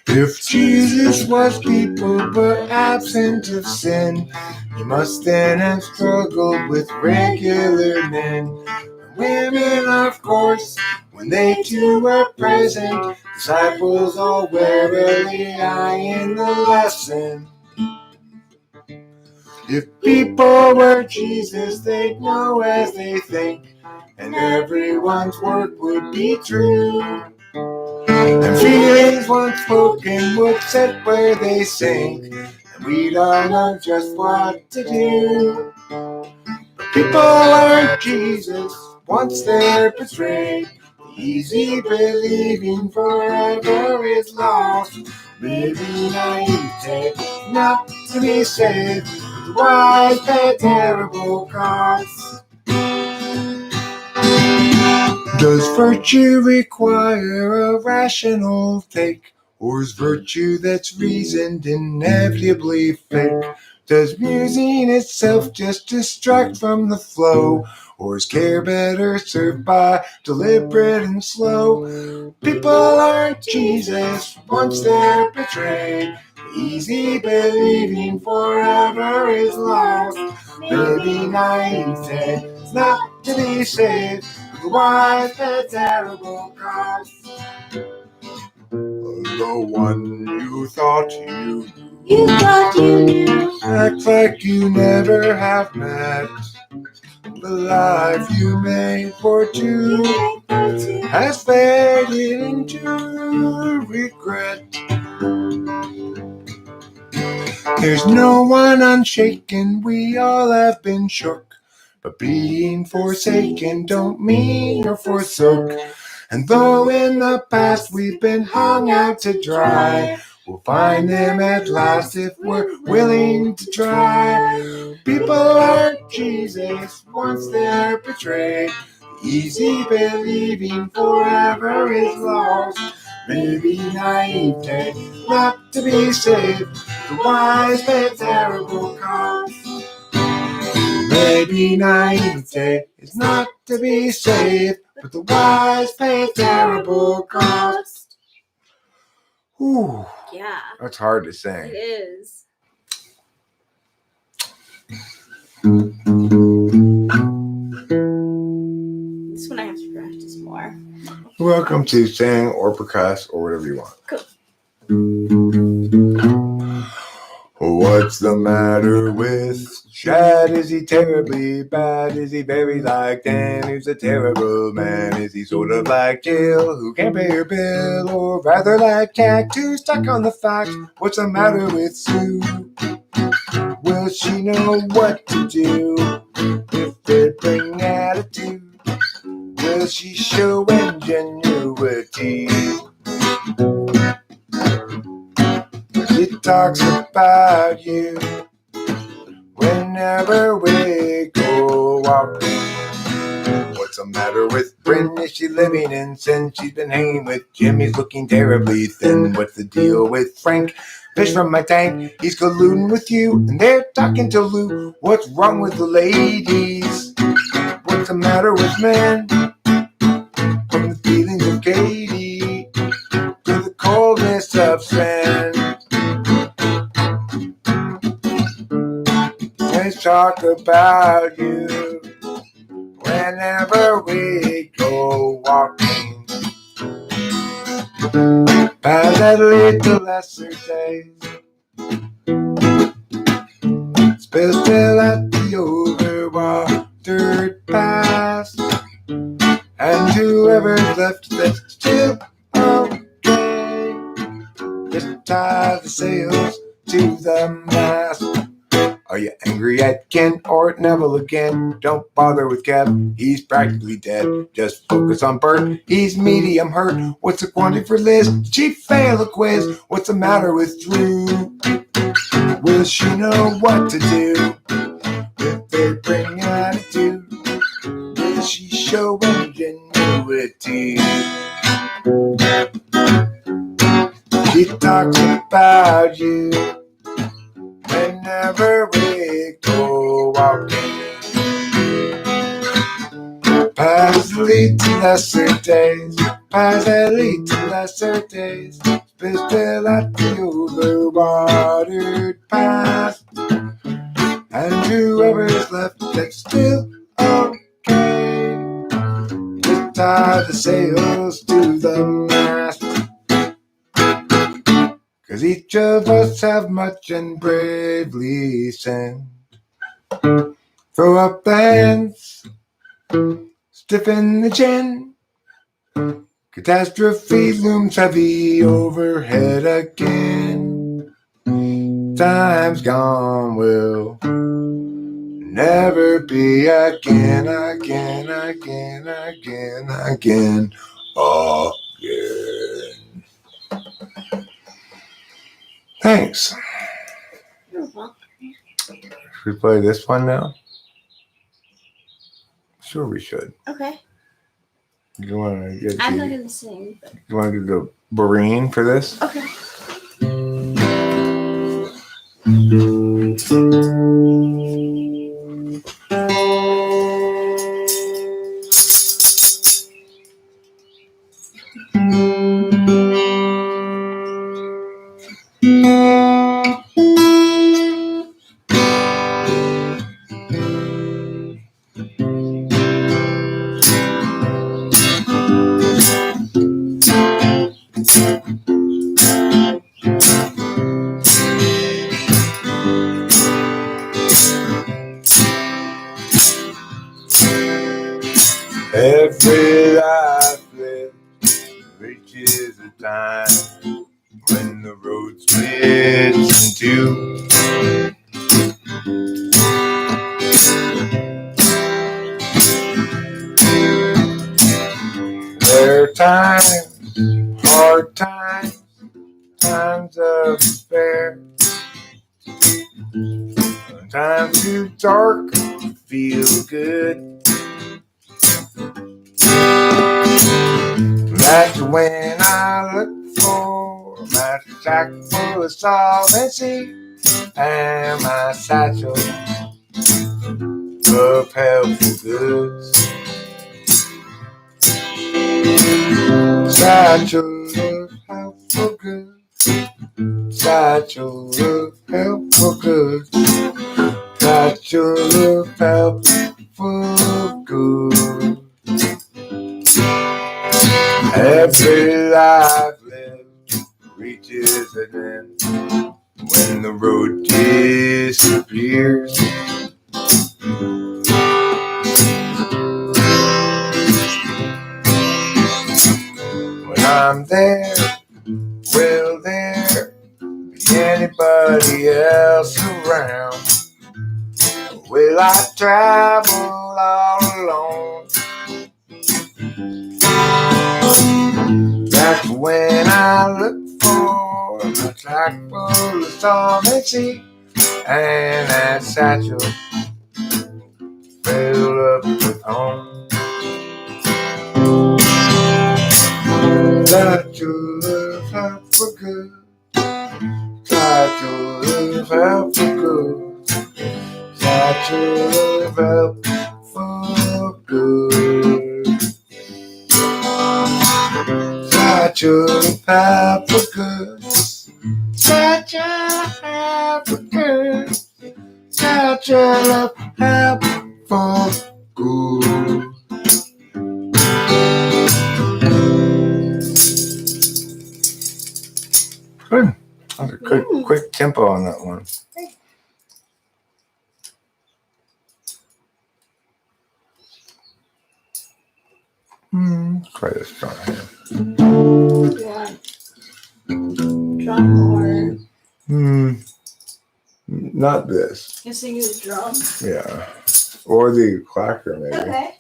If Jesus was people but absent of sin, he must then have struggled with regular men. Women, of course, when they too were present, disciples all warily eyeing the lesson. If people were Jesus, they'd know as they think, and everyone's word would be true. And feelings once spoken would set where they sink, and we'd all know just what to do. But people aren't Jesus once they're betrayed. The easy believing forever is lost. Maybe naivete not to be saved. The wise pay terrible costs. Does virtue require a rational take, or is virtue that's reasoned inevitably fake? Does musing itself just distract from the flow, or is care better served by deliberate and slow? People aren't Jesus once they're betrayed. Easy believing forever is lost. Maybe naivete is not to be saved. Otherwise, the terrible cost. The one you thought you knew acts like you never have met. The life you made for two has faded into regret. There's no one unshaken, we all have been shook. But being forsaken don't mean you're forsook. And though in the past we've been hung out to dry, we'll find them at last if we're willing to try. People aren't Jesus once they're betrayed. Easy believing forever is lost. Maybe naivete not to be saved. The wise pay terrible cost. Maybe naivete is not to be saved, but the wise pay terrible cost. Ooh, Yeah, that's hard to it sing. is. This one I have to practice more. Welcome to sing or percuss or whatever you want. Cool. What's the matter with Chad? Is he terribly bad? Is he very like Dan, who's a terrible man? Is he sort of like Jill, who can't pay her bill? Or rather like Jack, who's stuck on the fact? What's the matter with Sue? Will she know what to do if they bring attitude? Will she show ingenuity? She talks about you whenever we go walking. What's the matter with Bryn? Is she living in sin? She's been hanging with Jim, he's looking terribly thin. What's the deal with Frank? Fish from my tank, he's colluding with you, and they're talking to Lou. What's wrong with the ladies? What's the matter with men? From the feelings of Katie to the coldness of Sven. Let's talk about you whenever we go walking. Paths that lead to lesser days. Spill still at the overwatered past. And whoever's left that's still okay, just tie the sails to the mast. Are you angry at Ken or at Neville again? Don't bother with Kev, he's practically dead. Just focus on Bert, he's medium hurt. What's the quantity for Liz? Did she fail a quiz? What's the matter with Drew? Will she know what to do if they bring attitude? Will she show ingenuity? She talks about you whenever we go walking. Paths that lead to lesser days. Paths that lead to lesser days. Spill at the overwatered past. And whoever's left that's still okay, just tie the sails to the mast. 'Cause each of us have much and bravely sinned. Throw up the hands, stiffen the chin. Catastrophe looms heavy overhead again. Time's gone will never be again, again, again, again, again, again. Thanks. You're welcome. Should we play this one now? Sure, we should. Okay. You want to get? I'm not gonna sing. But... You want to do the Boreen for this? Okay. Every life lived reaches a time when the road splits in two. There are times, hard times, times of despair, times too dark to feel good. That's when I look for my sack full of solvency and my satchel of helpful goods. Satchel of helpful goods. Satchel of helpful goods. Satchel of helpful goods. Every life lived reaches an end when the road disappears. When I'm there, will there be anybody else around? Will I travel all alone? That's when I look for a sack full of solvency and that satchel filled up with home. Satchel of helpful good. Satchel of helpful good. Satchel of helpful good. Satchel of helpful good. Satchel of helpful good. Satchel of helpful good. Good. That was a quick tempo on that one. Try this drawing here. Drum more. Not this. You sing the drum? Yeah. Or the clacker, maybe. Okay.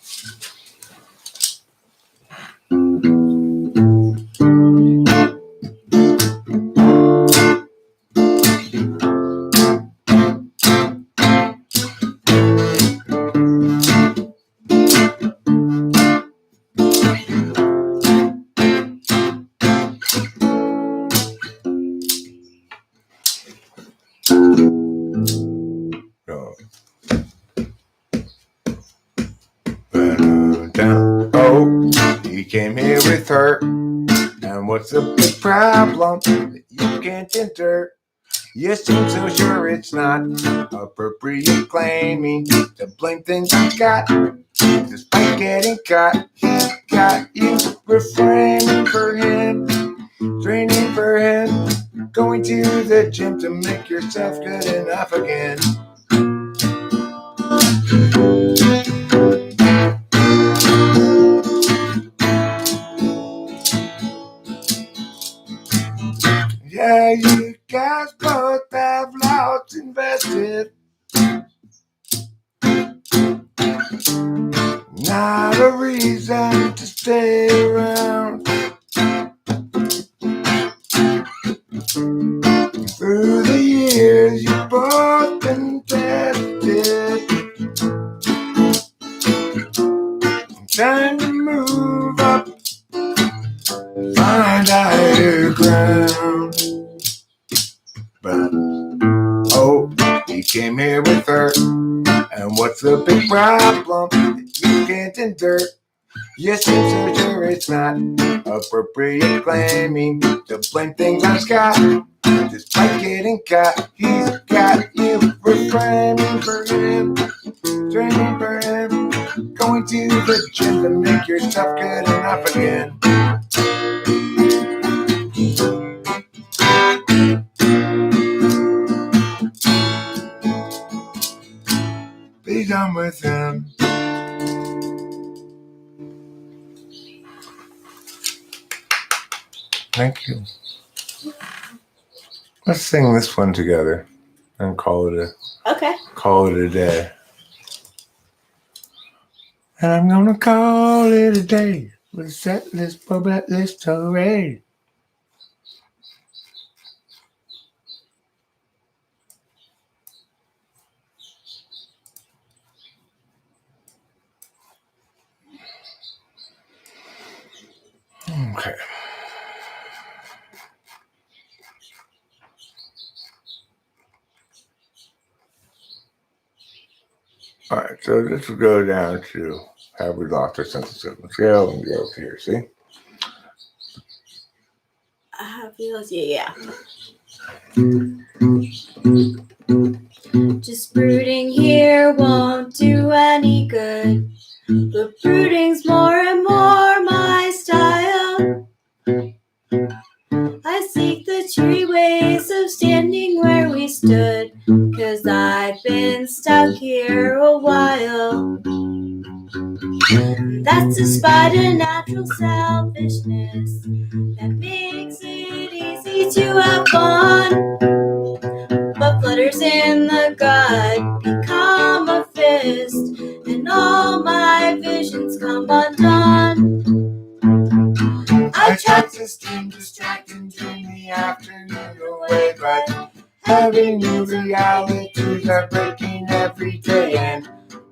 Oh, he came here with her. And what's the big problem that you can't enter? You seem so sure it's not appropriate claiming to blame things I got despite getting caught. He got you refraining for him, training for him, going to the gym to make yourself good enough again. Yeah, you guys both have lots invested. Not a reason to stay around. Through the years, you've both been tested. Time to move up, find higher ground. But, oh, he came here with her. And what's the big problem that you can't endure? You seem so sure it's not appropriate claiming to blame things on Scott despite getting caught. He's got you refraining for him, training for him, going to the gym to make yourself good enough again. Be done with him. Thank you. Let's sing this one together and call it a day. And I'm gonna call it a day with a set list, bullet list, hooray. Okay. All right, so this will go down to have we lost our sense of self-control and go over here, see? Yeah. Just brooding here won't do any good, but brooding's more and more my style. I seek the true ways of standing where we stood, 'cause I've been stuck here a while. That's despite a natural selfishness that makes it easy to have fun. But flutters in the gut become a fist, and all my visions come undone. I tried to steam, distract, and dream the afternoon away, but heavy new realities are breaking every day, and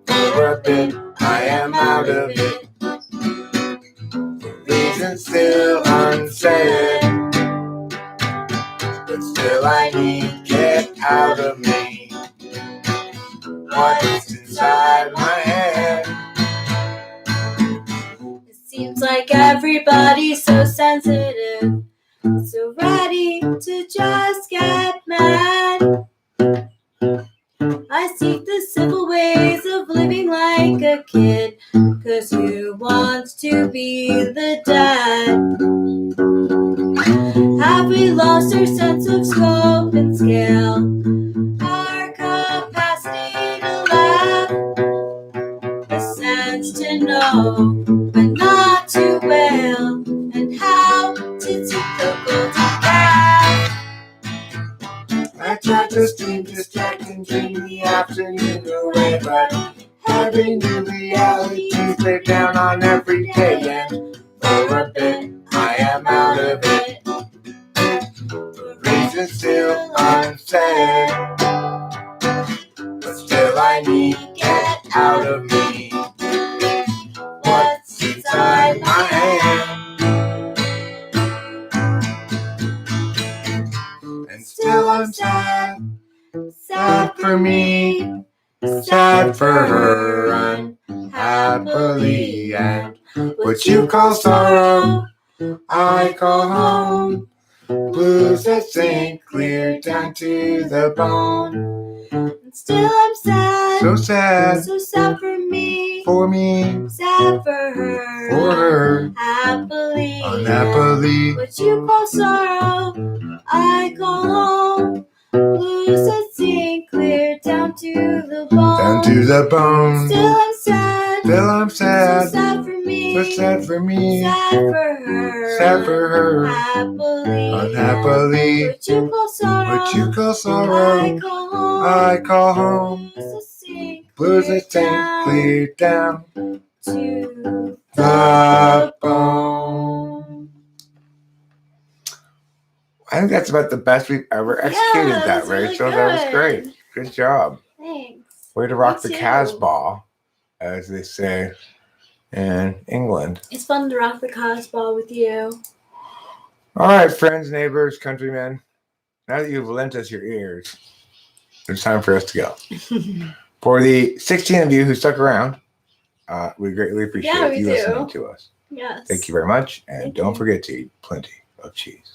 for a bit I am out of it. The reason's still unsaid, but still I need get out of me what's inside my head. It seems like everybody's so sensitive, so ready to just get mad. I seek the simple ways of living like a kid, 'cause who wants to be the dad? Have we lost our sense of scope and scale, our capacity to laugh, the sense to know but not to wail, and how to take the golden path? I tried to stream, distract, and dream the afternoon away, but having new realities bear down on every day, and for a bit I am out of it. The reason's still unsaid, but still I need get out of me what's inside my head. And still I'm sad, sad for me, sad for her, unhappily, and what you call sorrow, I call home. Blues that sink clear down to the bone. And still I'm sad, so sad for me, sad for her, happily, unhappily. What you call sorrow, I call home. Blues that sink clear down to the bone, Still I'm sad, so sad for me, sad for her, happily, unhappily. What you call sorrow, I call home. Blues that sink clear down to the bone. I think that's about the best we've ever executed that, Rachel. Really, that was great. Good job. Thanks. Way to rock the Casbah, as they say in England. It's fun to rock the Casbah with you. All right, friends, neighbors, countrymen. Now that you've lent us your ears, it's time for us to go. For the 16 of you who stuck around, we greatly appreciate you listening to us. Yes. Thank you very much, and don't forget to eat plenty of cheese.